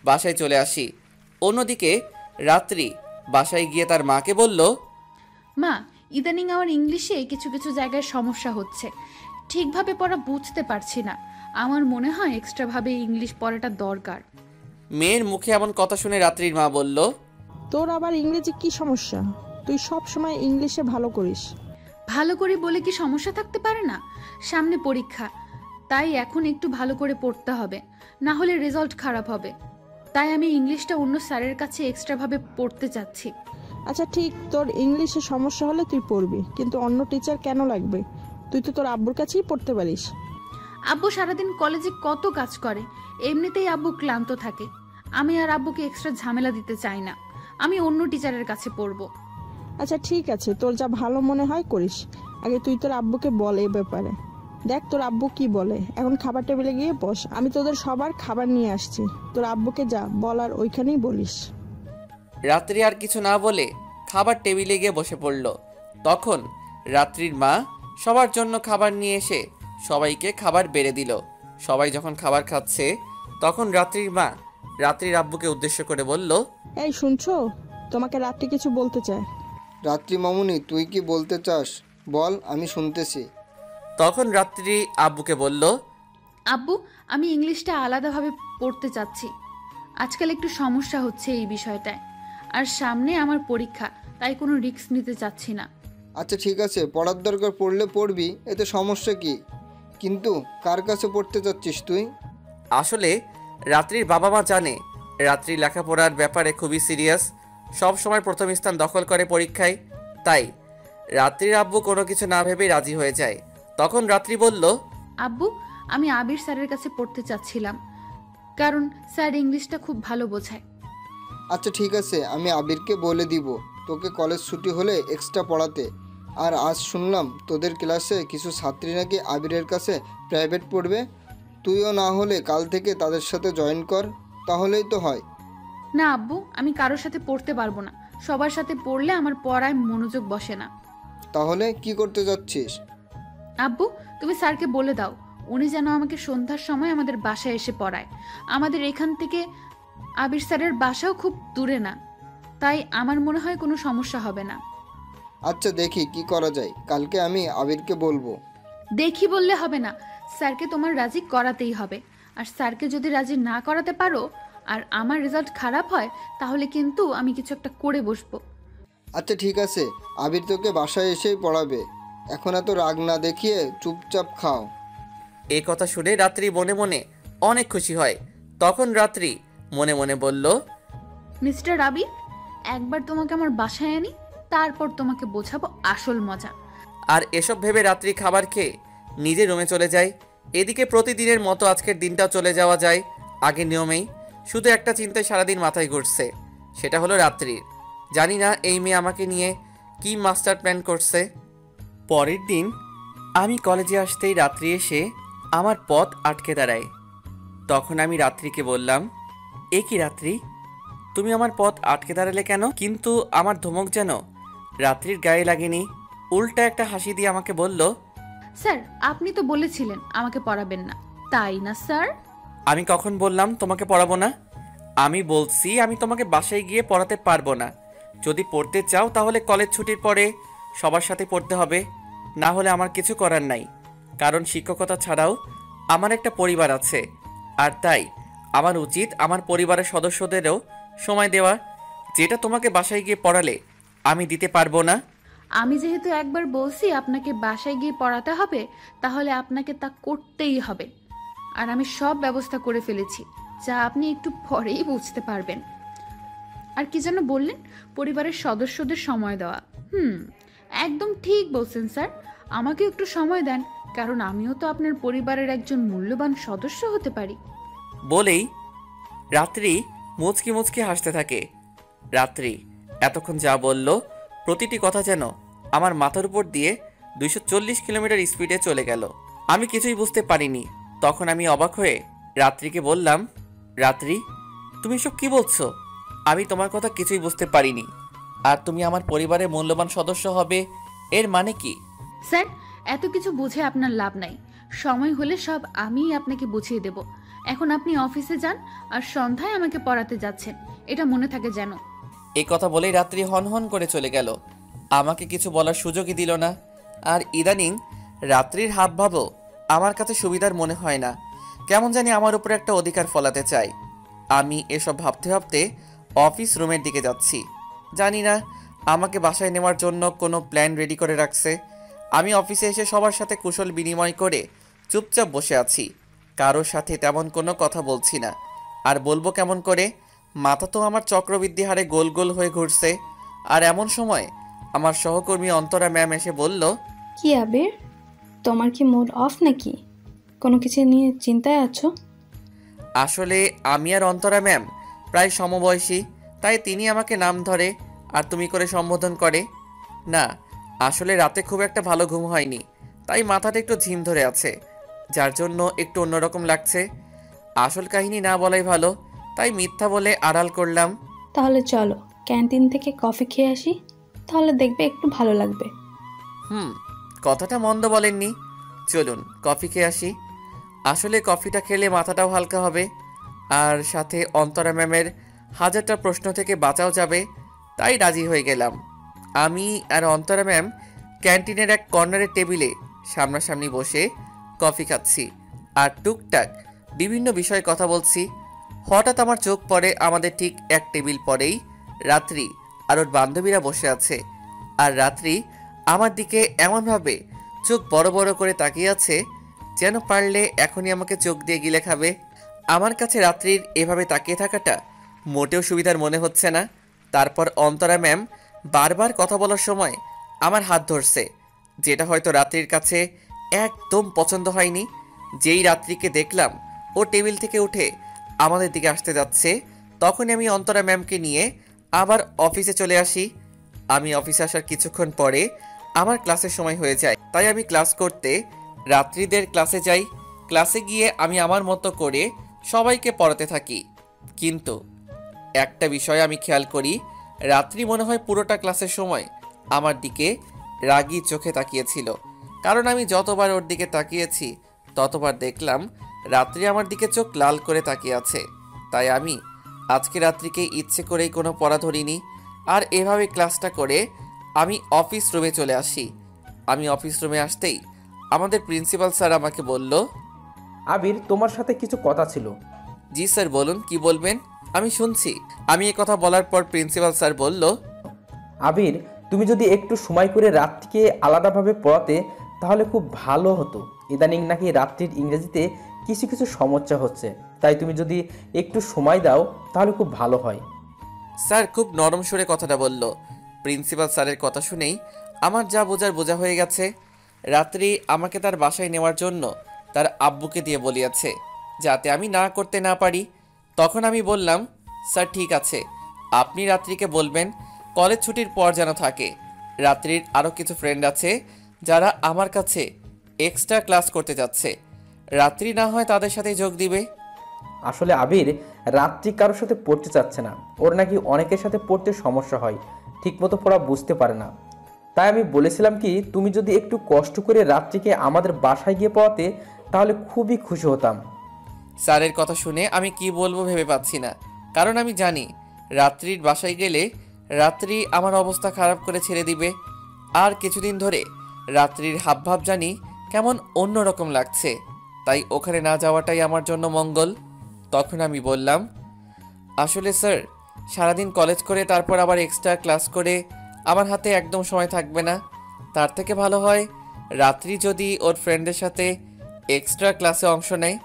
বাসায় চলে আসি। অন্যদিকে রাত্রি বাসায় গিয়ে তার মাকে বলল, মা, ইদানিং আমার ইংলিশে কিছু কিছু জায়গায় সমস্যা হচ্ছে, ঠিকভাবে পড়া বুঝতে পারছি না। আমার মনে হয় এক্সট্রাভাবে ইংলিশ পড়াটা দরকার। মেয়ের মুখে এমন কথা শুনে রাত্রির মা বলল, তোর আবার ইংরেজি কি সমস্যা? তুই সব সময় ইংলিশে ভালো করিস। ভালো করে বলে কি সমস্যা থাকতে পারে না? সামনে পরীক্ষা, তাই এখন একটু ভালো করে পড়তে হবে, না হলে রেজাল্ট খারাপ হবে। তাই আমি ইংলিশটা অন্য স্যারের কাছে এক্সট্রাভাবে পড়তে চাচ্ছি। আচ্ছা ঠিক, তোর ইংলিশে সমস্যা হলে তুই পড়বি, কিন্তু অন্য টিচার কেন লাগবে? তুই তো তোর আব্বুর কাছেই পড়তে পারিস। আব্বু সারাদিন কলেজে কত কাজ করে, এমনিতেই আব্বু ক্লান্ত থাকে। আমি আর আব্বুকে এক্সট্রা ঝামেলা দিতে চাই না, আমি অন্য টিচারের কাছে পড়বো। আচ্ছা ঠিক আছে, তোর যা ভালো মনে হয় করিস। আগে তুই তোর আব্বুকে বল এ ব্যাপারে, দেখ তোর আব্বু কি বলে। এখন খাবার টেবিলে গিয়ে বস, আমি তোদের সবার খাবার নিয়ে আসছি। তোর আব্বুকে যা বল আর ওইখানেই বলিস। রাত্রি আর কিছু না বলে খাবার টেবিলে গিয়ে বসে পড়ল। তখন রাত্রির মা সবার জন্য খাবার নিয়ে এসে সবাইকে খাবার বেড়ে দিল। সবাই যখন খাবার খাচ্ছে, তখন রাত্রির মা রাত্রির আব্বুকে উদ্দেশ্য করে বলল, এই শুনছো, তোমাকে রাত্রি কিছু বলতে চায়। রাত্রি মামুনি, তুই কি বলতে চাস বল, আমি শুনতেছি। তখন রাত্রি আব্বুকে বলল, আব্বু, আমি ইংলিশটা আলাদাভাবে পড়তে চাচ্ছি। আজকাল একটু সমস্যা হচ্ছে এই বিষয়টায়, আর সামনে আমার পরীক্ষা, তাই কোনো রিস্ক নিতে চাচ্ছি না। আচ্ছা ঠিক আছে, পড়ার দরকার পড়লে পড়বি, এতে সমস্যা কি? কিন্তু কার কাছে পড়তে চাচ্ছিস তুই? আসলে রাত্রির বাবা মা জানে রাত্রি লেখাপড়ার ব্যাপারে খুবই সিরিয়াস, সব সময় প্রথম স্থান দখল করে পরীক্ষায়। তাই রাত্রির আব্বু কোনো কিছু না ভেবেই রাজি হয়ে যায়। তখন রাত্রি বলল, আব্বু, আমি আবির স্যারের কাছে পড়তে চাচ্ছিলাম, কারণ স্যার ইংলিশটা খুব ভালো বোঝায়। আচ্ছা ঠিক আছে, আমি আবিরকে বলে দিব তোকে কলেজ ছুটি হলে এক্সট্রা পড়াতে। আর আজ শুনলাম তোদের ক্লাসে কিছু ছাত্রী নাকি আবিরের কাছে প্রাইভেট পড়বে। তুইও না হলে কাল থেকে তাদের সাথে জয়েন কর, তাহলেই তো হয়। না আব্বু, আমি কারোর সাথে পড়তে পারবো না। সবার সাথে পড়লে আমার পড়ায় মনোযোগ বসে না। তাহলে কি করতে যাচ্ছিস? আব্বু, তুমি স্যারকে বলে দাও উনি যেন আমাকে সন্ধ্যার সময় আমাদের বাসায় এসে পড়ায়। আমাদের এখান থেকে আবির স্যারের বাসাও খুব দূরে না, তাই আমার মনে হয় কোনো সমস্যা হবে না। আচ্ছা দেখি কি করা যায়, কালকে আমি আবিরকে বলবো। দেখি বললে হবে না, স্যারকে তোমার রাজি করাতেই হবে। আর স্যারকে যদি রাজি না করাতে পারো আর আমার রেজাল্ট খারাপ হয়, তাহলে কিন্তু আমি কিছু একটা করে বসবো। আচ্ছা ঠিক আছে, আবির তোকে বাসায় এসেই পড়াবে। এখন এত রাগ না দেখিয়ে চুপচাপ খাও। এই কথা শুনে রাত্রি মনে মনে অনেক খুশি হয়। তখন রাত্রি মনে মনে বলল, মিস্টার আবির, একবার তোমাকে আমার বাসায় আনি, তারপর তোমাকে বোঝাবো আসল মজা। আর এসব ভেবে রাত্রি খাবার খেয়ে নিজের রুমে চলে যায়। এদিকে প্রতিদিনের মতো আজকের দিনটাও চলে যাওয়া যায় আগের নিয়মেই। শুধু একটা চিন্তায় সারাদিন মাথায় ঘুরছে, সেটা হলো রাত্রির। জানি না এই মেয়ে আমাকে নিয়ে কি মাস্টার প্ল্যান করছে। পরের দিন আমি কলেজে আসতেই রাত্রি এসে আমার পথ আটকে দাঁড়ায়। তখন আমি রাত্রিকে বললাম, এ কি রাত্রি, তুমি আমার পথ আটকে দাঁড়ালে কেন? কিন্তু আমার ধমক যেন রাত্রির গায়ে লাগেনি। উল্টা একটা হাসি দিয়ে আমাকে বলল, স্যার আপনি তো বলেছিলেন আমাকে পড়াবেন না, তাই না স্যার? আমি কখন বললাম তোমাকে পড়াবো না? আমি বলছি আমি তোমাকে বাসায় গিয়ে পড়াতে পারবো না। যদি পড়তে চাও তাহলে কলেজ ছুটির পরে সবার সাথে পড়তে হবে, না হলে আমার কিছু করার নাই। কারণ শিক্ষকতা ছাড়াও আমার একটা পরিবার আছে, আর তাই আমার উচিত আমার পরিবারের সদস্যদেরও সময় দেওয়া, যেটা তোমাকে বাসায় গিয়ে পড়ালে আমি দিতে পারবো না। আমি যেহেতু একবার বলছি আপনাকে বাসায় গিয়ে পড়াতে হবে, তাহলে আপনাকে তা করতেই হবে। আর আমি সব ব্যবস্থা করে ফেলেছি, যা আপনি একটু পরেই বুঝতে পারবেন। আর কি যেন বললেন, পরিবারের সদস্যদের সময় দেওয়া। একদম ঠিক বলছেন স্যার, আমাকে একটু সময় দেন, কারণ আমিও তো আপনার পরিবারের একজন মূল্যবান সদস্য হতে পারি। বলেই রাত্রি মুচকি মুচকি হাসতে থাকে। রাত্রি এতক্ষণ যা বলল প্রতিটি কথা যেন আমার মাথার উপর দিয়ে 240 কিলোমিটার স্পিডে চলে গেল। আমি কিছুই বুঝতে পারিনি। তখন আমি অবাক হয়ে রাত্রিকে বললাম, রাত্রি তুমি সব কি বলছো? আমি তোমার কথা কিছুই বুঝতে পারিনি। আর তুমি আমার পরিবারের মূল্যবান সদস্য হবে, এর মানে কি? স্যার এত কিছু বুঝে আপনার লাভ নাই, সময় হলে সব আমিই আপনাকে বুঝিয়ে দেব। এখন আপনি অফিসে যান, আর সন্ধ্যায় আমাকে পড়াতে যাচ্ছেন, এটা মনে থাকে যেন। এই কথা বলেই রাত্রি হন করে চলে গেল, আমাকে কিছু বলার সুযোগই দিল না। আর ইদানিং রাত্রির হাবভাবও আমার কাছে সুবিধার মনে হয় না, কেমন জানি আমার উপরে একটা অধিকার ফলাতে চায়। আমি এসব ভাবতে ভাবতে অফিস রুমের দিকে যাচ্ছি। জানি না আমাকে বাসায় নেওয়ার জন্য কোনো প্ল্যান রেডি করে রাখছে। আমি অফিসে এসে সবার সাথে কুশল বিনিময় করে চুপচাপ বসে আছি, কারোর সাথে তেমন কোনো কথা বলছি না। আর বলবো কেমন করে, মাথা তো আমার চক্রবৃদ্ধি হারে গোল গোল হয়ে ঘুরছে। আর এমন সময় আমার সহকর্মী অন্তরা ম্যাম এসে বলল, কি আবির, তোমার কি মুড অফ নাকি? কোনো কিছু নিয়ে চিন্তায় আছো? আসলে আমি আর অন্তরা ম্যাম প্রায় সমবয়সী, তাই তিনি আমাকে নাম ধরে আর তুমি করে সম্বোধন করে। না, আসলে রাতে খুব একটা ভালো ঘুম হয়নি, তাই মাথাটা একটু ঝিম ধরে আছে, যার জন্য একটু অন্যরকম লাগছে। আসল কাহিনী না বলাই ভালো, তাই মিথ্যা বলে আড়াল করলাম। তাহলে চলো ক্যান্টিন থেকে কফি খেয়ে আসি, তাহলে দেখবে একটু ভালো লাগবে। কথাটা মন্দ বলেননি, চলুন কফি খেয়ে আসি। আসলে কফিটা খেলে মাথাটাও হালকা হবে, আর সাথে অন্তরা ম্যামের হাজারটা প্রশ্ন থেকে বাঁচাও যাবে, তাই রাজি হয়ে গেলাম। আমি আর অন্তরা ম্যাম ক্যান্টিনের এক কর্নারের টেবিলে সামনাসামনি বসে কফি খাচ্ছি আর টুকটাক বিভিন্ন বিষয়ে কথা বলছি। হঠাৎ আমার চোখ পড়ে আমাদের ঠিক এক টেবিল পরেই রাত্রি আর ওর বান্ধবীরা বসে আছে। আর রাত্রি আমার দিকে এমনভাবে চোখ বড় বড় করে তাকিয়ে আছে যেন পারলে এখনই আমাকে চোখ দিয়ে গিলে খাবে। আমার কাছে রাত্রির এভাবে তাকিয়ে থাকাটা মোটেও সুবিধার মনে হচ্ছে না। তারপর অন্তরা ম্যাম বারবার কথা বলার সময় আমার হাত ধরছে, যেটা হয়তো রাত্রির কাছে একদম পছন্দ হয়নি। যেই রাত্রিকে দেখলাম ও টেবিল থেকে উঠে আমাদের দিকে আসতে যাচ্ছে, তখনই আমি অন্তরা ম্যামকে নিয়ে আবার অফিসে চলে আসি। আমি অফিসে আসার কিছুক্ষণ পরে আমার ক্লাসের সময় হয়ে যায়, তাই আমি ক্লাস করতে রাত্রিদের ক্লাসে যাই। ক্লাসে গিয়ে আমি আমার মতো করে সবাইকে পড়াতে থাকি। কিন্তু একটা বিষয় আমি খেয়াল করি, রাত্রি মনে হয় পুরোটা ক্লাসের সময় আমার দিকে রাগী চোখে তাকিয়েছিল, কারণ আমি যতবার ওর দিকে তাকিয়েছি ততবার দেখলাম রাত্রি আমার দিকে চোখ লাল করে তাকিয়ে আছে। তাই আমি আজকে রাত্রিকে ইচ্ছে করেই কোনো পড়া ধরিনি, আর এভাবে ক্লাসটা করে আমি অফিস রুমে চলে আসি। আমি অফিস রুমে আসতেই আমাদের প্রিন্সিপাল স্যার আমাকে বলল, আবির, তোমার সাথে কিছু কথা ছিল। জি স্যার বলুন, কি বলবেন, আমি শুনছি। আমি এ কথা বলার পর প্রিন্সিপাল স্যার বলল, আবির, তুমি যদি একটু সময় করে রাত্রিকে আলাদাভাবে পড়াতে তাহলে খুব ভালো হতো। ইদানিং নাকি রাত্রির ইংরেজিতে কিছু কিছু সমস্যা হচ্ছে, তাই তুমি যদি একটু সময় দাও তাহলে খুব ভালো হয়। স্যার খুব নরম সুরে কথাটা বলল। প্রিন্সিপাল স্যারের কথা শুনেই আমার যা বোঝার বোঝা হয়ে গেছে। রাত্রি আমাকে তার বাসায় নেওয়ার জন্য তার আব্বুকে দিয়ে বলিয়াছে, যাতে আমি না করতে না পারি। তখন আমি বললাম, স্যার ঠিক আছে, আপনি রাত্রিকে বলবেন কলেজ ছুটির পর যেন থাকে। রাত্রির আরও কিছু ফ্রেন্ড আছে যারা আমার কাছে এক্সট্রা ক্লাস করতে যাচ্ছে। রাত্রি না হয় তাদের সাথে যোগ দিবে। আসলে আবির রাত্রি কারোর সাথে পড়তে চাচ্ছে না। ওর নাকি অনেকের সাথে পড়তে সমস্যা হয়, ঠিকমতো পড়া বুঝতে পারে না। তাই আমি বলেছিলাম কি, তুমি যদি একটু কষ্ট করে রাত্রিকে আমাদের বাসায় গিয়ে পড়াতে তাহলে খুবই খুশি হতাম। স্যারের কথা শুনে আমি কি বলবো ভেবে পাচ্ছি না, কারণ আমি জানি রাত্রির বাসায় গেলে রাত্রি আমার অবস্থা খারাপ করে ছেড়ে দিবে। আর কিছুদিন ধরে রাত্রির হাবভাব জানি কেমন অন্যরকম লাগছে, তাই ওখানে না যাওয়াটাই আমার জন্য মঙ্গল। তখন আমি বললাম, আসলে স্যার সারাদিন কলেজ করে তারপর আবার এক্সট্রা ক্লাস করে আমার হাতে একদম সময় থাকবে না। তার থেকে ভালো হয় রাত্রি যদি ওর ফ্রেন্ডের সাথে এক্সট্রা ক্লাসে অংশ নেয়,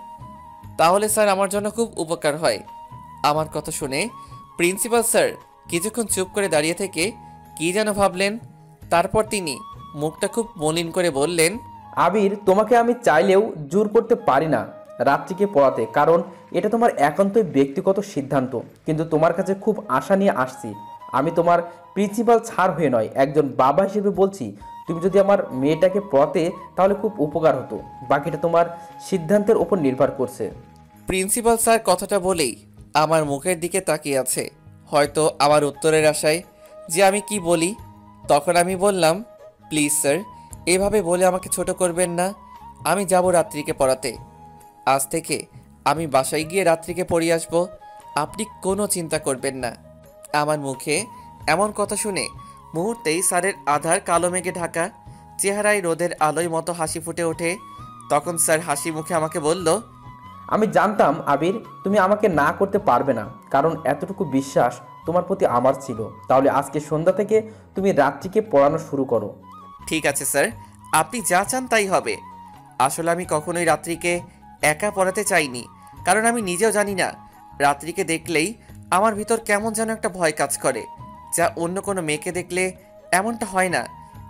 তাহলে স্যার আমার জন্য খুব উপকার হয়। আমার কথা শুনে প্রিন্সিপাল স্যার কিছুক্ষণ চুপ করে দাঁড়িয়ে থেকে কী যেন ভাবলেন। তারপর তিনি মুখটা খুব মলিন করে বললেন, আবির, তোমাকে আমি চাইলেও জোর করতে পারি না রাত্রিকে পড়াতে, কারণ এটা তোমার একান্তই ব্যক্তিগত সিদ্ধান্ত। কিন্তু তোমার কাছে খুব আশা নিয়ে আসছি। আমি তোমার প্রিন্সিপাল স্যার হয়ে নয়, একজন বাবা হিসেবে বলছি, তুমি যদি আমার মেয়েটাকে পড়াতে তাহলে খুব উপকার হতো। বাকিটা তোমার সিদ্ধান্তের ওপর নির্ভর করছে। প্রিন্সিপাল স্যার কথাটা বলেই আমার মুখের দিকে তাকিয়ে আছে, হয়তো আমার উত্তরের আশায় যে আমি কি বলি। তখন আমি বললাম, প্লিজ স্যার, এভাবে বলে আমাকে ছোট করবেন না। আমি যাব রাত্রিকে পড়াতে। আজ থেকে আমি বাসায় গিয়ে রাত্রিকে পড়িয়ে আসব, আপনি কোনো চিন্তা করবেন না। আমার মুখে এমন কথা শুনে মুহূর্তেই স্যারের আধার কালো মেঘে ঢাকা চেহারায় রোদের আলোয় মতো হাসি ফুটে ওঠে। তখন স্যার হাসি মুখে আমাকে বলল, আমি জানতাম আবির তুমি আমাকে না করতে পারবে না, কারণ এতটুকু বিশ্বাস তোমার প্রতি আমার ছিল। তাহলে আজকে সন্ধ্যা থেকে তুমি রাত্রিকে পড়ানো শুরু করো। ঠিক আছে স্যার, আপনি যা চান তাই হবে। আসলে আমি কখনোই রাত্রিকে একা পড়াতে চাইনি, কারণ আমি নিজেও জানি না রাত্রিকে দেখলেই আমার ভিতর কেমন যেন একটা ভয় কাজ করে, যা অন্য কোনো মেয়েকে দেখলে এমনটা হয় না।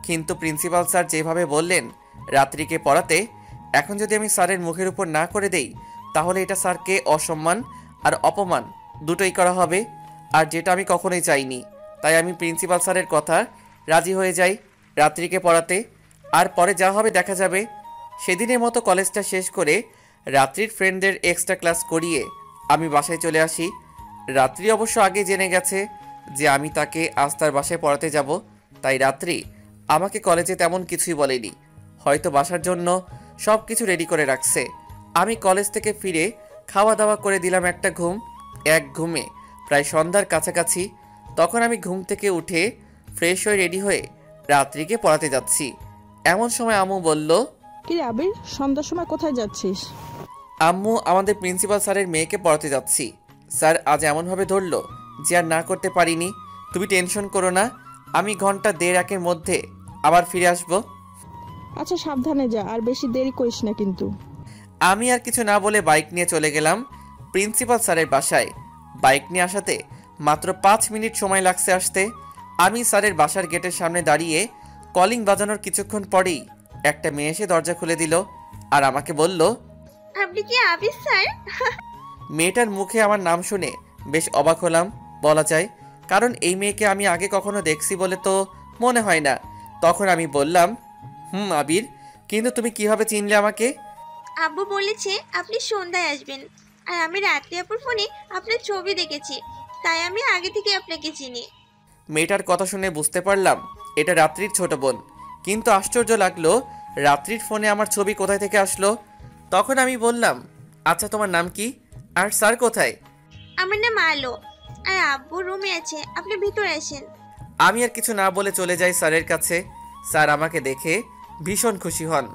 কিন্তু প্রিন্সিপাল স্যার যেভাবে বললেন রাত্রিকে পড়াতে, এখন যদি আমি স্যারের মুখের উপর না করে দেই তাহলে এটা স্যারকে অসম্মান আর অপমান দুটোই করা হবে, আর যেটা আমি কখনোই চাইনি। তাই আমি প্রিন্সিপাল স্যারের কথা রাজি হয়ে যাই রাত্রিকে পড়াতে। আর পরে যা হবে দেখা যাবে। সেদিনের মতো কলেজটা শেষ করে রাত্রির ফ্রেন্ডদের এক্সট্রা ক্লাস করিয়ে আমি বাসায় চলে আসি। রাত্রি অবশ্য আগে জেনে গেছে যে আমি তাকে আজ তার বাসায় পড়াতে যাব, তাই রাত্রি আমাকে কলেজে তেমন কিছুই বলেনি, হয়তো বাসার জন্য সব কিছু রেডি করে রাখছে। আমি কলেজ থেকে ফিরে খাওয়া দাওয়া করে দিলাম একটা ঘুম। এক ঘুমে প্রায় সন্ধ্যার কাছাকাছি। তখন আমি ঘুম থেকে উঠে ফ্রেশ হয়ে রেডি হয়ে রাত্রিকে পড়াতে যাচ্ছি। এমন সময় আম্মু বলল, কি রে আবির, সন্ধ্যার সময় কোথায় যাচ্ছিস? আম্মু, আমাদের প্রিন্সিপাল স্যারের মেয়েকে পড়াতে যাচ্ছি। স্যার আজ এমনভাবে ধরলো যে আর না করতে পারিনি। তুমি টেনশন করো না, আমি ঘন্টা দেড় একের মধ্যে আবার ফিরে আসব। আচ্ছা সাবধানে যা, আর বেশি দেরি করিস না কিন্তু। আমি আর কিছু না বলে বাইক নিয়ে চলে গেলাম প্রিন্সিপাল স্যারের বাসায়। বাইক নিয়ে আসাতে মাত্র 5 মিনিট সময় লাগছে আসতে। আমি স্যারের বাসার গেটের সামনে দাঁড়িয়ে কলিং বাজানোর কিছুক্ষণ পরেই একটা মেয়ে এসে দরজা খুলে দিল আর আমাকে বলল, আপনি কি আবির স্যার? মেয়েটার মুখে আমার নাম শুনে বেশ অবাক হলাম বলা যায়, কারণ এই মেয়েকে আমি আগে কখনো দেখছি বলে তো মনে হয় না। তখন আমি বললাম, আবির, কিন্তু তুমি কিভাবে চিনলে আমাকে? আব্বু বলেছে আপনি সন্ধ্যায় আসবেন, আর আমি রাত্রি আপুর ফোনে আপনার ছবি দেখেছি, তাই আমি আগে থেকে আপনাকে চিনি। মেয়েটার কথা শুনে বুঝতে পারলাম এটা রাত্রির ছোট বোন, কিন্তু আশ্চর্য লাগলো রাত্রির ফোনে আমার ছবি কোথায় থেকে আসলো। তখন আমি বললাম, আচ্ছা তোমার নাম কি, আর স্যার কোথায়? আমার নাম আলো, আর আব্বু রুমে আছে, আপনি ভিতরে আসেন। আমি আর কিছু না বলে চলে যাই স্যারের কাছে। স্যার আমাকে দেখে ভীষণ খুশি হন।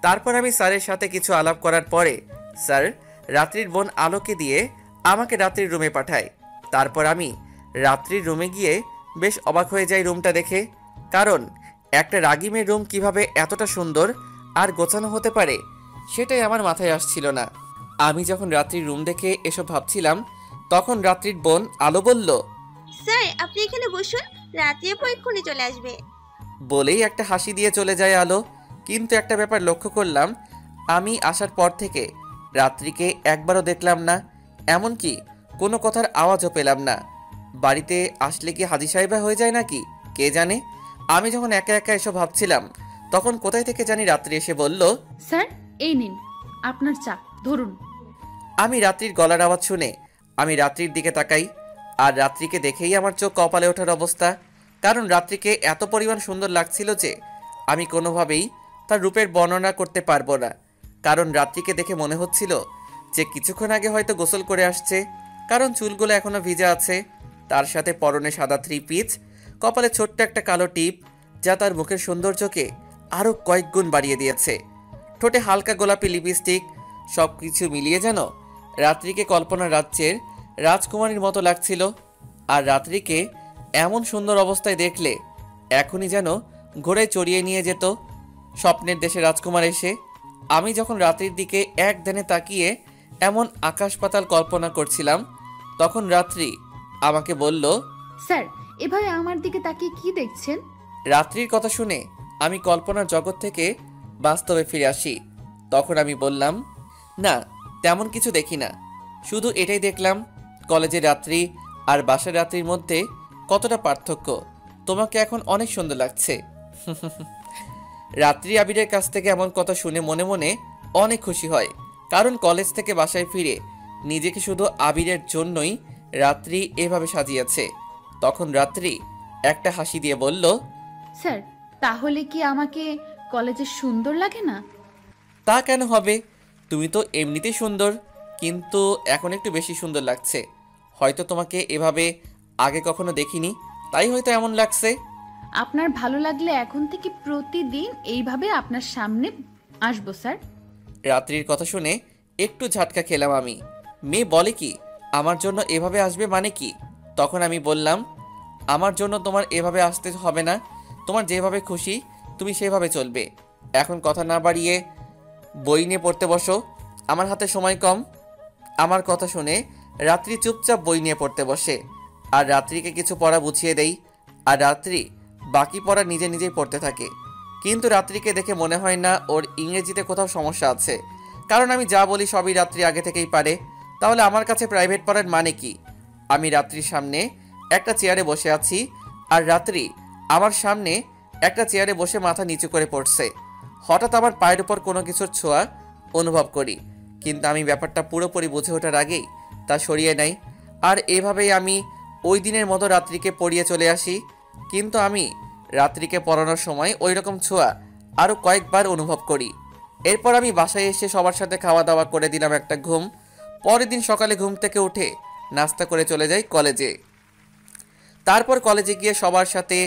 তারপর আমি স্যারের সাথে কিছু আলাপ করার পরে স্যার রাত্রির বোন আলোকে দিয়ে আমাকে রাত্রির রুমে পাঠায়। তারপর আমি রাত্রির রুমে গিয়ে বেশ অবাক হয়ে যাই রুমটা দেখে, কারণ একটা রাগী মেয়ের রুম কীভাবে এতটা সুন্দর আর গোছানো হতে পারে সেটাই আমার মাথায় আসছিল না। আমি যখন রাত্রির রুম দেখে এসব ভাবছিলাম, তখন রাত্রির বোন আলো বলল, স্যার আপনি এখানে বসুন, রাত্রি আপু এক্ষুনি চলে আসবে। বলেই একটা হাসি দিয়ে চলে যায় আলো। কিন্তু একটা ব্যাপার লক্ষ্য করলাম, আমি আসার পর থেকে রাত্রিকে একবারও দেখলাম না, এমনকি কোনো কথার আওয়াজও পেলাম না। বাড়িতে আসলে কি হাজি সাহেবা হয়ে যায় নাকি কে জানে। আমি যখন একা একা এসব ভাবছিলাম, তখন কোথায় থেকে জানি রাত্রি এসে বলল, স্যার এই নিন আপনার চা, ধরুন। আমি রাত্রির গলার আওয়াজ শুনে আমি রাত্রির দিকে তাকাই, আর রাত্রিকে দেখেই আমার চোখ কপালে ওঠার অবস্থা। কারণ রাত্রিকে এত পরিমাণ সুন্দর লাগছিল যে আমি কোনোভাবেই তার রূপের বর্ণনা করতে পারবো না। কারণ রাত্রিকে দেখে মনে হচ্ছিল যে কিছুক্ষণ আগে হয়তো গোসল করে আসছে, কারণ চুলগুলো এখনও ভিজা আছে। তার সাথে পরনে সাদা 3 পিস, কপালে ছোট্ট একটা কালো টিপ, যা তার মুখের সৌন্দর্যকে আরও কয়েক গুণ বাড়িয়ে দিয়েছে। ঠোঁটে হালকা গোলাপি লিপস্টিক, সব কিছু মিলিয়ে যেন রাত্রিকে কল্পনা রাজ্যের রাজকুমারীর মতো লাগছিল। আর রাত্রিকে এমন সুন্দর অবস্থায় দেখলে এখনই যেন ঘোড়ায় চড়িয়ে নিয়ে যেত স্বপ্নের দেশে রাজকুমার এসে। আমি যখন রাত্রির দিকে এক ধ্যানে তাকিয়ে এমন আকাশ পাতাল কল্পনা করছিলাম, তখন রাত্রি আমাকে বলল, স্যার এভাবে আমার দিকে তাকিয়ে কি দেখছেন? রাত্রির কথা শুনে আমি কল্পনার জগৎ থেকে বাস্তবে ফিরে আসি। তখন আমি বললাম, না তেমন কিছু দেখি না, শুধু এটাই দেখলাম কলেজের রাত্রি আর বাসার রাত্রির মধ্যে কতটা পার্থক্য। তোমাকে এখন অনেক সুন্দর লাগছে। রাত্রি আবিরের কাছ থেকে এমন কথা শুনে মনে মনে অনেক খুশি হয়, কারণ কলেজ থেকে বাসায় ফিরে নিজেকে শুধু আবিরের জন্যই রাত্রি এভাবে সাজিয়েছে। তখন রাত্রি একটা হাসি দিয়ে বলল, স্যার তাহলে কি আমাকে কলেজে সুন্দর লাগে না? তা কেন হবে, তুমি তো এমনিতেই সুন্দর, কিন্তু এখন একটু বেশি সুন্দর লাগছে। হয়তো তোমাকে এভাবে আগে কখনো দেখিনি, তাই হয়তো এমন লাগছে। আপনার ভালো লাগলে এখন থেকে প্রতিদিন এইভাবে আপনার সামনে আসবো স্যার। রাত্রির কথা শুনে একটু ঝাটকা খেলাম আমি। মেয়ে বলে কি আমার জন্য এভাবে আসবে মানে কি? তখন আমি বললাম, আমার জন্য তোমার এভাবে আসতে হবে না, তোমার যেভাবে খুশি তুমি সেভাবে চলবে। এখন কথা না বাড়িয়ে বই নিয়ে পড়তে বসো, আমার হাতে সময় কম। আমার কথা শুনে রাত্রি চুপচাপ বই নিয়ে পড়তে বসে, আর রাত্রিকে কিছু পড়া বুঝিয়ে দেই, আর রাত্রি বাকি পড়া নিজে নিজেই পড়তে থাকে। কিন্তু রাত্রিকে দেখে মনে হয় না ওর ইংরেজিতে কোথাও সমস্যা আছে, কারণ আমি যা বলি সবই রাত্রি আগে থেকেই পারে। তাহলে আমার কাছে প্রাইভেট পড়ার মানে কি? আমি রাত্রির সামনে একটা চেয়ারে বসে আছি, আর রাত্রি আমার সামনে একটা চেয়ারে বসে মাথা নিচু করে পড়ছে। হঠাৎ আমার পায়ের উপর কোনো কিছুর ছোঁয়া অনুভব করি, কিন্তু আমি ব্যাপারটা পুরোপুরি বুঝে ওঠার আগেই তা সরিয়ে নেই। আর এভাবেই আমি ওই দিনের মতো রাত্রিকে পড়িয়ে চলে আসি। কিন্তু আমি রাত্রিকে পড়ানোর সময় ওই রকম ছোঁয়া আরও কয়েকবার অনুভব করি। এরপর আমি বাসায় এসে সবার সাথে খাওয়া দাওয়া করে দিলাম একটা ঘুম। পরের দিন সকালে ঘুম থেকে উঠে নাস্তা করে চলে যাই কলেজে। তারপর কলেজে গিয়ে সবার সাথে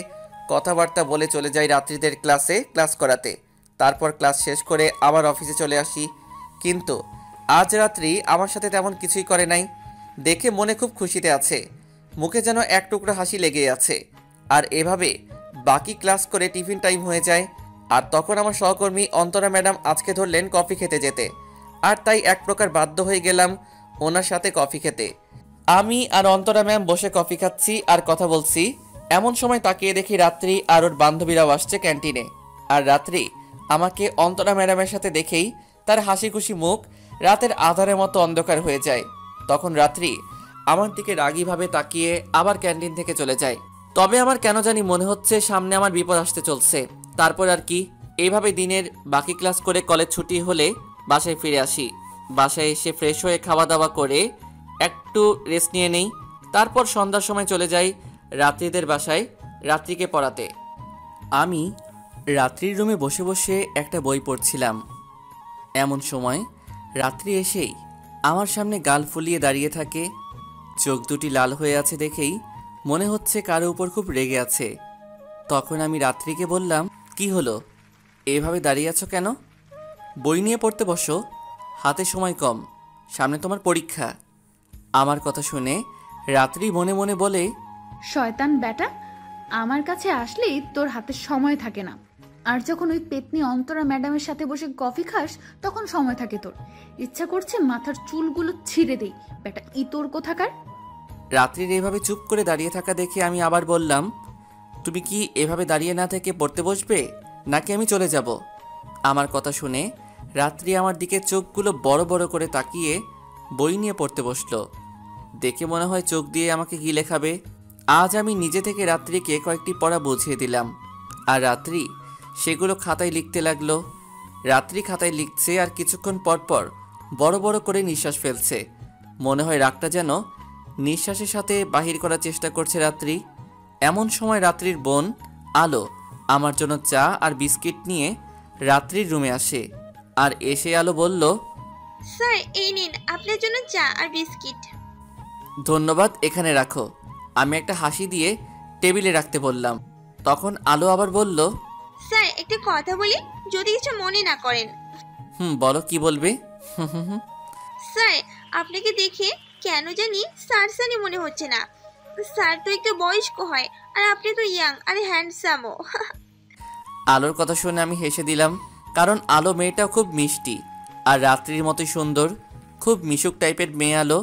কথাবার্তা বলে চলে যাই রাত্রিদের ক্লাস করাতে। তারপর ক্লাস শেষ করে আবার অফিসে চলে আসি। কিন্তু আজ রাত্রি আমার সাথে তেমন কিছুই করে নাই, দেখে মনে খুব খুশিতে আছে, মুখে যেন এক টুকরো হাসি লেগে আছে। আর এভাবে বাকি ক্লাস করে টিফিন টাইম হয়ে যায়। আর তখন আমার সহকর্মী অন্তরা ম্যাডাম আজকে ধরলেন কফি খেতে যেতে, আর তাই এক প্রকার বাধ্য হয়ে গেলাম ওনার সাথে কফি খেতে। আমি আর অন্তরা ম্যাম বসে কফি খাচ্ছি আর কথা বলছি। এমন সময় তাকিয়ে দেখি রাত্রি আর ওর বান্ধবীরাও আসছে ক্যান্টিনে। আর রাত্রি আমাকে অন্তরা ম্যাডামের সাথে দেখেই তার হাসি খুশি মুখ রাতের আধারের মতো অন্ধকার হয়ে যায়। তখন রাত্রি আমার দিকে রাগীভাবে তাকিয়ে আবার ক্যান্টিন থেকে চলে যায়। তবে আমার কেন জানি মনে হচ্ছে সামনে আমার বিপদ আসতে চলছে। তারপর আর কি, এইভাবে দিনের বাকি ক্লাস করে কলেজ ছুটি হলে বাসায় ফিরে আসি। বাসায় এসে ফ্রেশ হয়ে খাওয়া দাওয়া করে একটু রেস্ট নিয়ে নেই। তারপর সন্ধ্যার সময় চলে যাই রাত্রিদের বাসায় রাত্রিকে পড়াতে। আমি রাত্রির রুমে বসে বসে একটা বই পড়ছিলাম। এমন সময় রাত্রি এসেই আমার সামনে গাল ফুলিয়ে দাঁড়িয়ে থাকে। চোখ দুটি লাল হয়ে আছে দেখেই মনে হচ্ছে কারো উপর খুব রেগে আছে। তখন আমি রাত্রিকে বললাম, কি হলো, এভাবে দাঁড়িয়ে আছো কেন? বই নিয়ে পড়তে বসো, হাতে সময় কম, সামনে তোমার পরীক্ষা। আমার কথা শুনে রাত্রি মনে মনে বলে, শয়তান বেটা, আমার কাছে আসলেই তোর হাতে সময় থাকে না, আর যখন ওই পেতনি অন্তরা ম্যাডামের সাথে বসে কফি খাস তখন সময় থাকে তোর। ইচ্ছা করছে মাথার চুলগুলো ছিঁড়ে দেই, বেটা ইতর কোথাকার। রাত্রির এভাবে চুপ করে দাঁড়িয়ে থাকা দেখে আমি আবার বললাম, তুমি কি এভাবে দাঁড়িয়ে না থেকে পড়তে বসবে, নাকি আমি চলে যাব? আমার কথা শুনে রাত্রি আমার দিকে চোখগুলো বড় বড় করে তাকিয়ে বই নিয়ে পড়তে বসলো। দেখে মনে হয় চোখ দিয়ে আমাকে গিলে খাবে। আজ আমি নিজে থেকে রাত্রিকে কয়েকটি পড়া বুঝিয়ে দিলাম, আর রাত্রি সেগুলো খাতায় লিখতে লাগলো। রাত্রি খাতায় লিখছে আর কিছুক্ষণ পর পর বড় বড় করে নিঃশ্বাস ফেলছে। মনে হয় রাগটা যেন নিঃশ্বাসের সাথে বাহির করার চেষ্টা করছে রাত্রি। এমন সময় রাত্রির বোন আলো আমার জন্য চা আর বিস্কিট নিয়ে রাত্রির রুমে আসে। আর এসে আলো বলল, স্যার এই নিন আপনার জন্য চা আর বিস্কিট। ধন্যবাদ, এখানে রাখো। আমি একটা হাসি দিয়ে টেবিলে রাখতে বললাম। তখন আলো আবার বলল, স্যার একটা কথা বলি, যদি কিছু মনে না করেন। বলো, কি বলবে? স্যার আপনাকে দেখে কেন জানি স্যার স্যারই মনে হচ্ছে না। স্যার তো একটু বয়স্ক হয়, আর আপনি তো ইয়াং আর হ্যান্ডসামও। আলোর কথা শুনে আমি হেসে দিলাম, কারণ আলো মেয়েটাও খুব মিষ্টি আর রাত্রির মতোই সুন্দর, খুব মিশুক টাইপের মেয়ে আলো।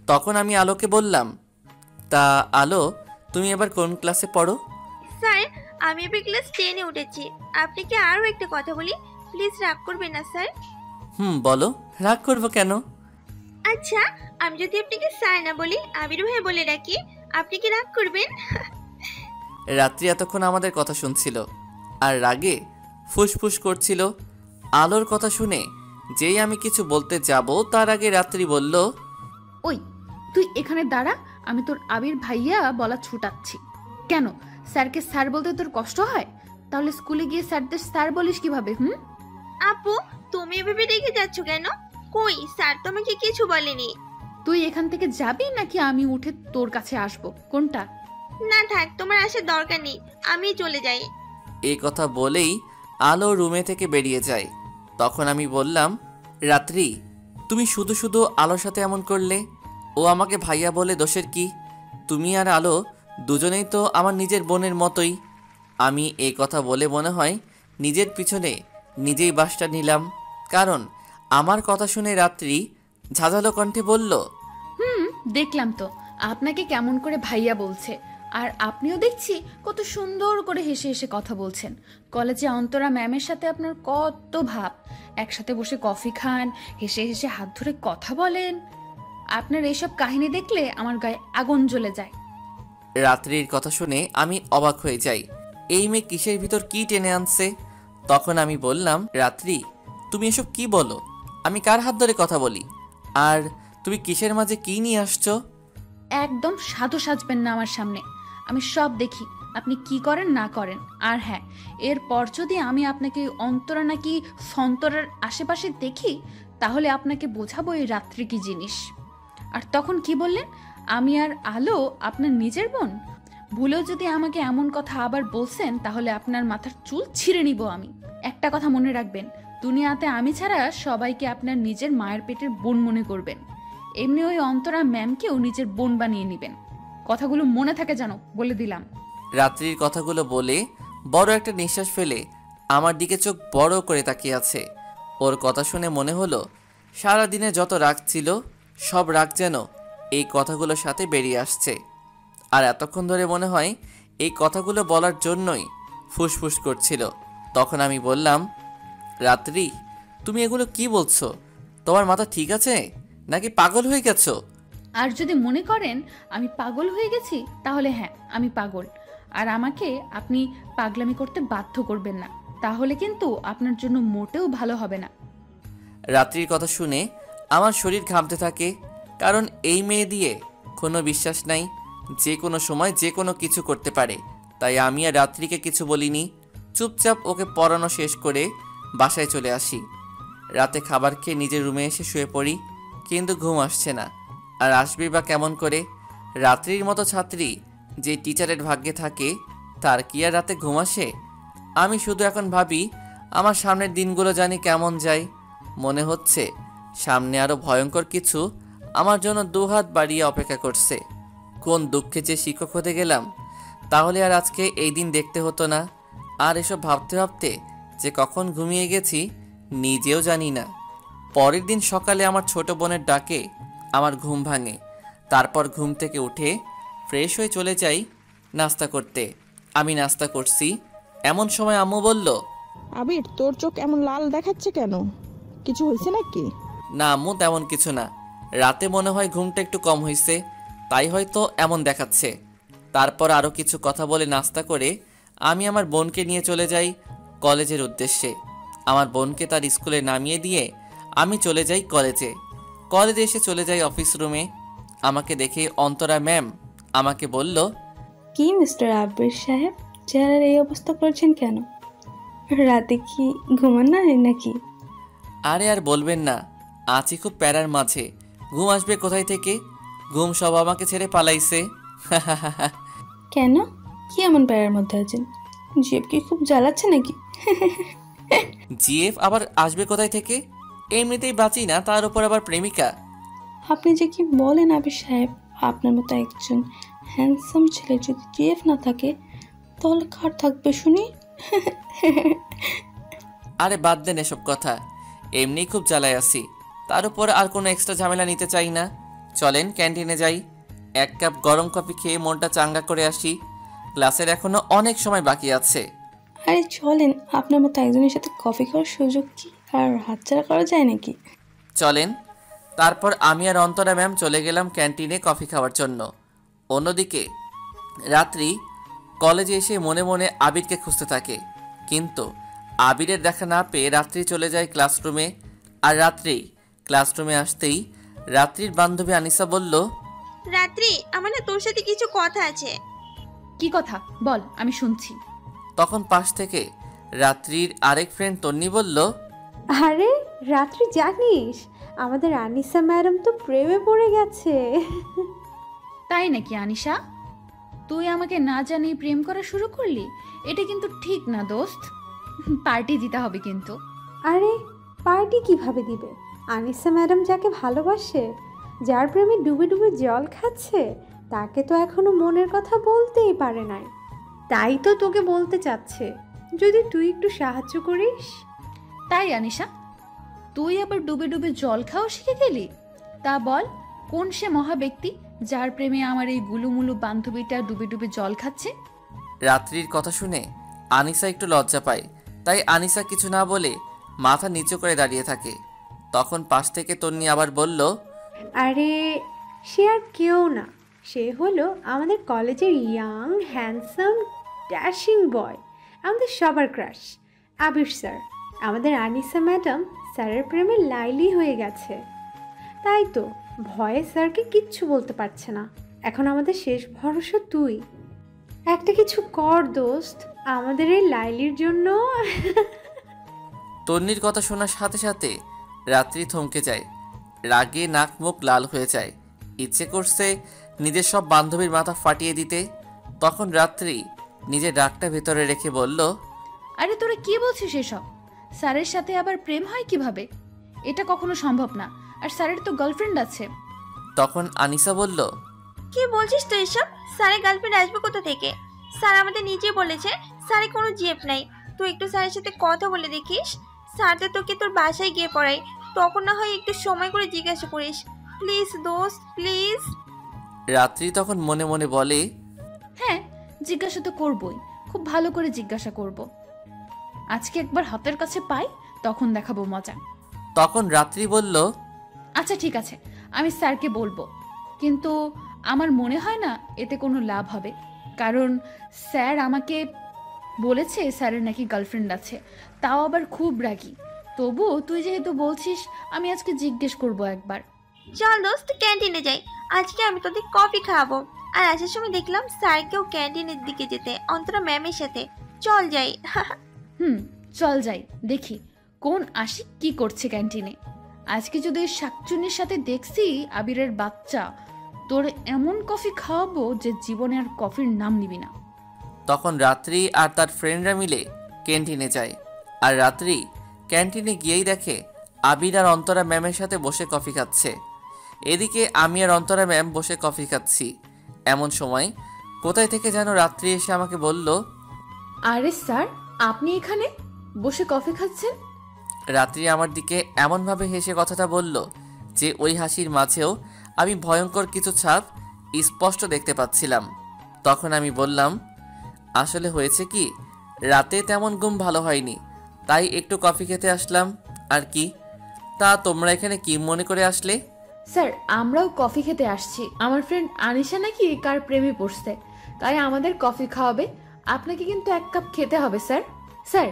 তখন আমি আলোকে বললাম, তা আলো, তুমি এবার কোন ক্লাসে পড়ো? স্যার আমি এবার ক্লাস 10-এ উঠেছি। আপনাকে আরও একটা কথা বলি, প্লিজ রাগ করবেন না স্যার। বলো, রাগ করবো কেন? আচ্ছা আমি যদি আপনাকে স্যার না বলি, আবির ভাই বলে ডাকি, আপনি কি রাগ করবেন? রাত্রি এতক্ষণ আমাদের কথা শুনছিল আর রাগে ফুসফুস করছিল। আলোর কথা শুনে যেই আমি কিছু বলতে যাব তার আগে রাত্রি বলল, ওই তুই এখানে দাঁড়া, আমি তোর আবির ভাইয়া বলা ছুটাচ্ছি। কেন, স্যারকে স্যার বলতে তোর কষ্ট হয়? তাহলে স্কুলে গিয়ে স্যারদের স্যার বলিস কিভাবে? আপু তুমি এভাবে রেগে যাচ্ছ কেন? কই স্যার তো আমাকে কিছু বলেনি। তুই এখান থেকে যাবি নাকি আমি উঠে তোর কাছে আসবো, কোনটা? না থাক, তোমার আসার দরকার নেই, আমি চলে যাই। এই কথা বলেই আলো রুমে থেকে বেরিয়ে যায়। তখন আমি বললাম, রাত্রি তুমি শুধু শুধু আলোর সাথে এমন করলে? ও আমাকে ভাইয়া বলে দোষের কি? তুমি আর আলো দুজনেই তো আমার নিজের বোনের মতোই। আমি এই কথা বলে মনে হয় নিজের পিছনে নিজেই বাসটা নিলাম, কারণ আমার কথা শুনে রাত্রি ঝাঁঝালো কণ্ঠে বলল, দেখলাম তো আপনাকে কেমন করে ভাইয়া বলছে, আর আপনিও দেখছি কত সুন্দর করে হেসে হেসে কথা বলছেন। কলেজে অন্তরা ম্যামের সাথে আপনার কত ভাব, একসাথে বসে কফি খান, হেসে হেসে হাত ধরে কথা বলেন। আপনার এইসব কাহিনী দেখলে আমার গায়ে আগুন জ্বলে যায়। রাত্রির কথা শুনে আমি অবাক হয়ে যাই, এই মেয়ে কিসের ভিতর কি টেনে আনছে। তখন আমি বললাম, রাত্রি তুমি এসব কি বলো? আমি কার হাত ধরে কথা বলি? আর তুমি কিসের মাঝে কি নিয়ে আসছো? একদম সাধু সাজবেন না আমার সামনে, আমি সব দেখি আপনি কি করেন না করেন। আর হ্যাঁ, এরপর যদি আমি আপনাকে অন্তরা নাকি সন্তরার আশেপাশে দেখি, তাহলে আপনাকে বোঝাবো এই রাত্রি কি জিনিস। আর তখন কি বললেন, আমি আর আলো আপনার নিজের বোন? ভুলেও যদি আমাকে এমন কথা আবার বলছেন, তাহলে আপনার মাথার চুল ছিঁড়ে নিব আমি। একটা কথা মনে রাখবেন, দুনিয়াতে আমি ছাড়া সবাইকে আপনার নিজের মায়ের পেটের বোন মনে করবেন। এমনি ওই অন্তরা ম্যামকেও নিজের বোন বানিয়ে নেবেন। কথাগুলো মনে থাকে যেন, বলে দিলাম। রাত্রির কথাগুলো বলে বড় একটা নিঃশ্বাস ফেলে আমার দিকে চোখ বড় করে তাকিয়ে আছে। ওর কথা শুনে মনে হলো সারাদিনে যত রাগ ছিল সব রাগ যেন এই কথাগুলোর সাথে বেরিয়ে আসছে। আর এতক্ষণ ধরে মনে হয় এই কথাগুলো বলার জন্যই ফুসফুস করছিল। তখন আমি বললাম, রাত্রি তুমি এগুলো কি বলছো? তোমার মাথা ঠিক আছে নাকি পাগল হয়ে গেছো? আর যদি মনে করেন আমি পাগল হয়ে গেছি, তাহলে হ্যাঁ আমি পাগল। আর আমাকে আপনি পাগলামি করতে বাধ্য করবেন না, তাহলে কিন্তু আপনার জন্য মোটেও ভালো হবে না। রাত্রির কথা শুনে আমার শরীর ঘামতে থাকে, কারণ এই মেয়ে দিয়ে কোনো বিশ্বাস নাই, যে কোনো সময় যে কোনো কিছু করতে পারে। তাই আমি আর রাত্রিকে কিছু বলিনি, চুপচাপ ওকে পড়ানো শেষ করে বাসায় চলে আসি। রাতে খাবার খেয়ে নিজের রুমে এসে শুয়ে পড়ি, কিন্তু ঘুম আসছে না। আর আসবেই বা কেমন করে? রাত্রির মতো ছাত্রী যে টিচারের ভাগ্যে থাকে, তার কি আর রাতে ঘুম আসে? আমি শুধু এখন ভাবি আমার সামনের দিনগুলো জানি কেমন যায়। মনে হচ্ছে সামনে আরও ভয়ঙ্কর কিছু আমার জন্য দুহাত বাড়িয়ে অপেক্ষা করছে। কোন দুঃখে যে শিক্ষক হতে গেলাম, তাহলে আর আজকে এই দিন দেখতে হতো না। আর এসব ভাবতে ভাবতে যে কখন ঘুমিয়ে গেছি নিজেও জানি না। পরের দিন সকালে আমার ছোট বোনের ডাকে আমার ঘুম ভাঙে। তারপর ঘুম থেকে উঠে ফ্রেশ হয়ে চলে যাই নাস্তা করতে। আমি নাস্তা করছি, এমন সময় আম্মু বলল, আবির তোর চোখ এমন লাল দেখাচ্ছে কেন? কিছু হয়েছে নাকি? না আম্মু, তেমন কিছু না। রাতে মনে হয় ঘুমটা একটু কম হয়েছে, তাই হয়তো এমন দেখাচ্ছে। তারপর আরও কিছু কথা বলে নাস্তা করে আমি আমার বোনকে নিয়ে চলে যাই কলেজের উদ্দেশ্যে। আমার বোনকে তার স্কুলে নামিয়ে দিয়ে আমি চলে যাই কলেজে। কলেজে এসে চলে যাই অফিস রুমে। আমাকে দেখে অন্তরা ম্যাম আমাকে বলল, কি মিস্টার আব্বির সাহেব, চেহারার এই অবস্থা করছেন কেন? রাতে কি ঘুমান না নাকি? আরে আর বলবেন না, আছি খুব প্যারার মাঝে। ঘুম আসবে কোথায় থেকে? ঘুম সব আমাকে ছেড়ে পালাইছে। কেন, কি এমন প্যারার মধ্যে আছেন? জিএফ কি খুব জ্বালাচ্ছে নাকি? জিএফ আবার আসবে কোথায় থেকে? এমনিতেই বাঁচি না, তার উপর আবার প্রেমিকা। আপনি যে কি বলেন আবির সাহেব, আপনার মতো একজন হ্যান্ডসাম ছেলে যদি জিএফ না থাকে তাহলে কার থাকবে শুনি? আরে বাদ দেন এসব কথা, এমনি খুব জ্বালায় আছি, তার উপর আর কোনো এক্সট্রা ঝামেলা নিতে চাই না। চলেন ক্যান্টিনে যাই, 1 কাপ গরম কফি খেয়ে মনটা চাঙ্গা করে আসি। ক্লাসের এখনো অনেক সময় বাকি আছে। আরে চলেন, আপনার মতো একজনের সাথে কফি খাওয়ার সুযোগ কি আর হাতছাড়া করা যায় নাকি? চলেন। তারপর আমি আর অন্তরা ম্যাম চলে গেলাম ক্যান্টিনে কফি খাওয়ার জন্য। অন্যদিকে রাত্রি কলেজে এসে মনে মনে আবিরকে খুঁজতে থাকে, কিন্তু আবিরের দেখা না পেয়ে রাত্রি চলে যায় ক্লাসরুমে। আর রাত্রি ক্লাসরুমে আসতেই রাত্রির বান্ধবী আনিসা বলল, রাত্রি, আমার না তোর সাথে কিছু কথা আছে। কি কথা বল, আমি শুনছি। তখন পাশ থেকে রাত্রির আরেক ফ্রেন্ড তন্নি বলল, আরে রাত্রি, জানিস আমাদের আনিসা ম্যাডাম তো প্রেমে পড়ে গেছে। তাই নাকি আনিশা? তুই আমাকে না জানিয়ে প্রেম করা শুরু করলি? এটা কিন্তু ঠিক না দোস্ত, পার্টি দিতে হবে কিন্তু। আরে পার্টি কিভাবে দিবে? আনিসা ম্যাডাম যাকে ভালোবাসে, যার প্রেমে ডুবে ডুবে জল খাচ্ছে, তাকে তো এখনো মনের কথা বলতেই পারে নাই। তাই তো তোকে বলতে চাচ্ছে, যদি তুই একটু সাহায্য করিস। তাই আনিশা, তুই আবার ডুবে ডুবে জল খাওয়া শিখে গেলি? তা বল, কোন সে মহা ব্যক্তি যার প্রেমে আমার এই গুলুমুলু বান্ধবীটা ডুবে ডুবে জল খাচ্ছে? রাত্রির কথা শুনে আনিসা একটু লজ্জা পায়, তাই আনিসা কিছু না বলে মাথা নিচু করে দাঁড়িয়ে থাকে। তখন পাশ থেকে তন্নি আবার বলল, আরে সে আর কেউ না, সে হলো আমাদের কলেজের ইয়াং হ্যান্ডসাম ড্যাশিং বয়, আমাদের সবার ক্রাশ আবির স্যার। আমাদের আনিসা ম্যাডাম স্যারের প্রেমে লাইলি হয়ে গেছে, তাই তো ভয়ে স্যারকে কিচ্ছু বলতে পারছে না। এখন আমাদের শেষ ভরসা তুই, একটা কিছু কর দোস্ত আমাদের এই লাইলির জন্য। তন্নির কথা শোনার সাথে সাথে রাত্রি থমকে যায়, রাগে নাক মুখ লাল হয়ে যায়। ইচ্ছে করছে নিজের সব বান্ধবীর মাথা ফাটিয়ে দিতে। তখন রাত্রি নিজের রাগটা ভেতরে রেখে বলল, আরে তোরা কি বলছিস এসব? স্যারের সাথে আবার প্রেম হয় কিভাবে? এটা কখনো সম্ভব না, আর স্যারের তো গার্লফ্রেন্ড আছে। তখন আনিসা বলল, কি বলছিস তো এসব? স্যারের গার্লফ্রেন্ড আসবে কোথা থেকে? স্যার আমাদের নিজে বলেছে স্যারে কোনো জিএফ নাই। তুই একটু স্যারের সাথে কথা বলে দেখিস, স্যার তো তোকে তোর বাসায় গিয়ে পড়াই, তখন না হয় একটু সময় করে জিজ্ঞাসা করিস। প্লিজ দোস্ত, প্লিজ। রাত্রি তখন মনে মনে বলে, হ্যাঁ, জিজ্ঞাসা তো করবই, খুব ভালো করে জিজ্ঞাসা করব। আজকে একবার হাতের কাছে পাই, তখন দেখাবো মজা। তখন রাত্রি বলল, আচ্ছা ঠিক আছে, আমি স্যারকে বলবো, কিন্তু আমার মনে হয় না এতে কোনো লাভ হবে, কারণ স্যার আমাকে বলেছে স্যারের নাকি গার্লফ্রেন্ড আছে, তাও আবার খুব রাগী। তবুও তুই যেহেতু বলছিস, আমি আজকে জিজ্ঞেস করব একবার। চল দোস্ত, ক্যান্টিনে যাই, আজকে আমি তোদের কফি খাওয়াবো। আর আসার সময় দেখলাম স্যারকেও ক্যান্টিনের দিকে যেতে, অন্তরা ম্যামের সাথে। চল যাই। চল যাই, দেখি কোন আশিক কি করছে ক্যান্টিনে। আজকে যদি শাকচুনির সাথে দেখছি আবিরের বাচ্চা, তোর এমন কফি খাওয়াবো যে জীবনে আর কফির নাম নিবি না। তখন রাত্রি আর তার ফ্রেন্ডরা মিলে ক্যান্টিনে যায়। আর রাত্রি ক্যান্টিনে গিয়েই দেখে আবির আর অন্তরা ম্যামের সাথে বসে কফি খাচ্ছে। এদিকে আমি আর অন্তরা ম্যাম বসে কফি খাচ্ছি। এমন সময় কোথায় থেকে যেন রাত্রি এসে আমাকে বলল, আরে স্যার, আপনি এখানে বসে কফি খাচ্ছেন? রাত্রি আমার দিকে এমনভাবে হেসে কথাটা বলল যে ওই হাসির মাঝেও আমি ভয়ঙ্কর কিছু ছাপ স্পষ্ট দেখতে পাচ্ছিলাম। তখন আমি বললাম, আসলে হয়েছে কি, রাতে তেমন ঘুম ভালো হয়নি, তাই একটু কফি খেতে আসলাম আর কি। তা তোমরা এখানে কি মনে করে আসলে? স্যার, আমরাও কফি খেতে আসছি। আমার ফ্রেন্ড আনিশা নাকি কার প্রেমে পড়ছে, তাই আমাদের কফি খাওয়াবে। আপনাকে কিন্তু 1 কাপ খেতে হবে স্যার। স্যার,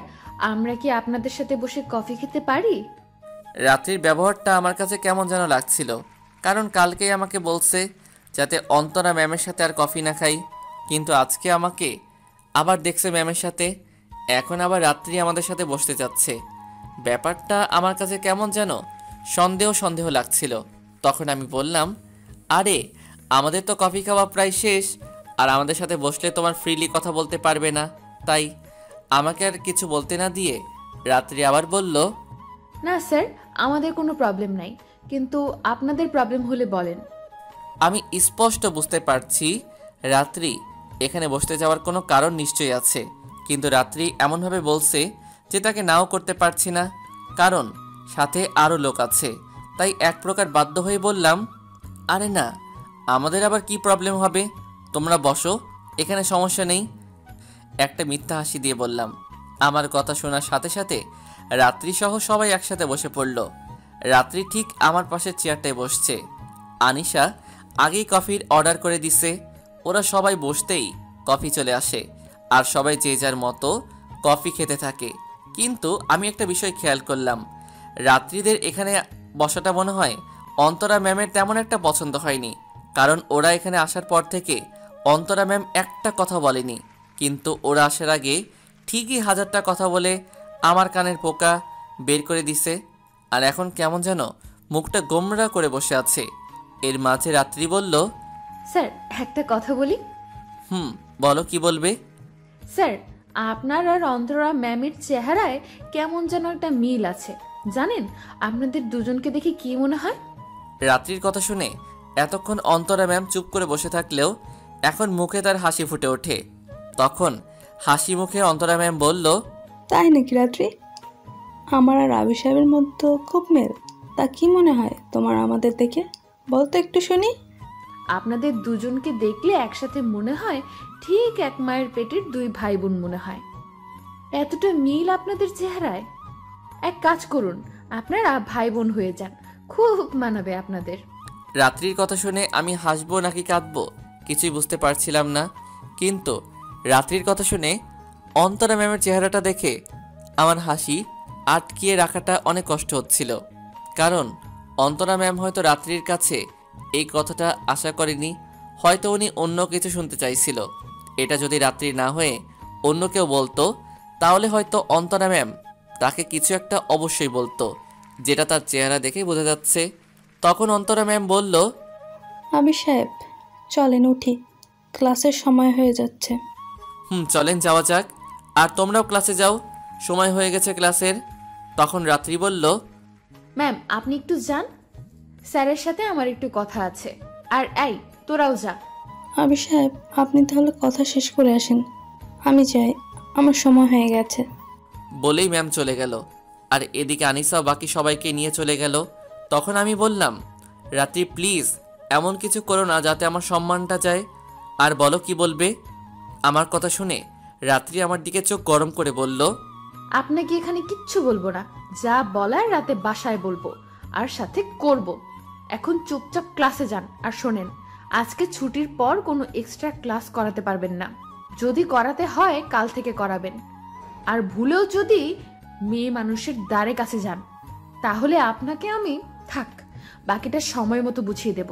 আমরা কি আপনাদের সাথে বসে কফি খেতে পারি? রাত্রির ব্যবহারটা আমার কাছে কেমন যেন লাগছিল, কারণ কালকেই আমাকে বলছে যাতে অন্তরা ম্যামের সাথে আর কফি না খাই, কিন্তু আজকে আমাকে আবার দেখছে ম্যামের সাথে, এখন আবার রাত্রি আমাদের সাথে বসতে যাচ্ছে। ব্যাপারটা আমার কাছে কেমন যেন সন্দেহ লাগছিল। তখন আমি বললাম, আরে আমাদের তো কফি খাওয়া প্রায় শেষ, আর আমাদের সাথে বসলে তোমার ফ্রিলি কথা বলতে পারবে না। তাই আমাকে আর কিছু বলতে না দিয়ে রাত্রি আবার বলল, না স্যার, আমাদের কোনো প্রবলেম নাই, কিন্তু আপনাদের প্রবলেম হলে বলেন। আমি স্পষ্ট বুঝতে পারছি রাত্রি এখানে বসতে যাওয়ার কোনো কারণ নিশ্চয়ই আছে, কিন্তু রাত্রি এমনভাবে বলছে যে তাকে নাও করতে পারছি না, কারণ সাথে আরও লোক আছে। তাই এক প্রকার বাধ্য হয়ে বললাম, আরে না, আমাদের আবার কি প্রবলেম হবে, তোমরা বসো, এখানে সমস্যা নেই। একটা মিথ্যা হাসি দিয়ে বললাম। আমার কথা শোনার সাথে সাথে রাত্রি সহ সবাই একসাথে বসে পড়ল। রাত্রি ঠিক আমার পাশের চেয়ারটায় বসছে। আনিশা আগেই কফির অর্ডার করে দিছে। ওরা সবাই বসতেই কফি চলে আসে, আর সবাই যে যার মতো কফি খেতে থাকে। কিন্তু আমি একটা বিষয় খেয়াল করলাম, রাত্রিদের এখানে বসাটা মনে হয় অন্তরা ম্যামের তেমন একটা পছন্দ হয়নি, কারণ ওরা এখানে আসার পর থেকে অন্তরা ম্যাম একটা কথা বলেনি, কিন্তু ওরা আসার আগে ঠিকই হাজারটা কথা বলে আমার কানের পোকা বের করে দিছে, আর এখন কেমন যেন মুখটা গোমরা করে বসে আছে। এর মাঝে রাত্রি বলল, স্যার, একটা কথা বলি। বলো, কি বলবে? স্যার, আপনার আর অন্তরা ম্যামের চেহারায় কেমন যেন একটা মিল আছে। জানেন আপনাদের দুজনকে দেখে কি মনে হয়? রাত্রির কথা শুনে এতক্ষণ অন্তরা ম্যাম চুপ করে বসে থাকলেও এখন মুখে তার হাসি ফুটে ওঠে। তখন হাসি মুখে অন্তরা ম্যাম বলল, তাই নাকি রাত্রি? আমার আর আবি সাহেবের মধ্যে খুব মেল। তা কি মনে হয় তোমার আমাদের দেখে? বলতো একটু শুনি। আপনাদের দুজনকে দেখলে একসাথে মনে হয় ঠিক এক মায়ের পেটের দুই ভাই বোন মনে হয়। এতটা মিল আপনাদের চেহারায়। এক কাজ করুন, আপনারা ভাই বোন হয়ে যান, খুব মানাবে আপনাদের। রাত্রির কথা শুনে আমি হাসবো নাকি কাঁদবো কিছুই বুঝতে পারছিলাম না, কিন্তু রাত্রির কথা শুনে অন্তরা ম্যামের চেহারাটা দেখে আমার হাসি আটকিয়ে রাখাটা অনেক কষ্ট হচ্ছিল, কারণ অন্তরা ম্যাম হয়তো রাত্রির কাছে এই কথাটা আশা করেনি, হয়তো উনি অন্য কিছু শুনতে চাইছিল। এটা যদি রাত্রি না হয়ে অন্য কেউ বলতো, তাহলে হয়তো অন্তরা ম্যাম তাকে কিছু একটা অবশ্যই বলতো, যেটা তার চেহারা দেখেই বোঝা যাচ্ছে। তখন অন্তরা ম্যাম বলল, আবি সাহেব চলেন উঠি, ক্লাসের সময় হয়ে যাচ্ছে। চলেন যাওয়া যাক, আর তোমরাও ক্লাসে যাও, সময় হয়ে গেছে ক্লাসের। তখন রাত্রি বলল, ম্যাম আপনি একটু যান, স্যারের সাথে আমার একটু কথা আছে। আর এই তোরাও যা। আবি সাহেব আপনি তাহলে কথা শেষ করে আসেন, আমি যাই, আমার সময় হয়ে গেছে। বলেই ম্যাম চলে গেল, আর এদিকে আনিসা বাকি সবাইকে নিয়ে চলে গেল। তখন আমি বললাম, রাত্রি প্লিজ এমন কিছু করো না যাতে আমার সম্মানটা যায়, আর বলো কি বলবে। আমার কথা শুনে রাত্রি আমার দিকে চোখ গরম করে বলল, আপনাকে এখানে কিচ্ছু বলবো না, যা বলার রাতে বাসায় বলবো, আর সাথে করব। এখন চুপচাপ ক্লাসে যান। আর শোনেন, আজকে ছুটির পর কোনো এক্সট্রা ক্লাস করাতে পারবেন না, যদি করাতে হয় কাল থেকে করাবেন। আর ভুলেও যদি মেয়ে মানুষের দ্বারে কাছে যান, তাহলে আপনাকে আমি বাকিটা সময় মতো বুঝিয়ে দেব।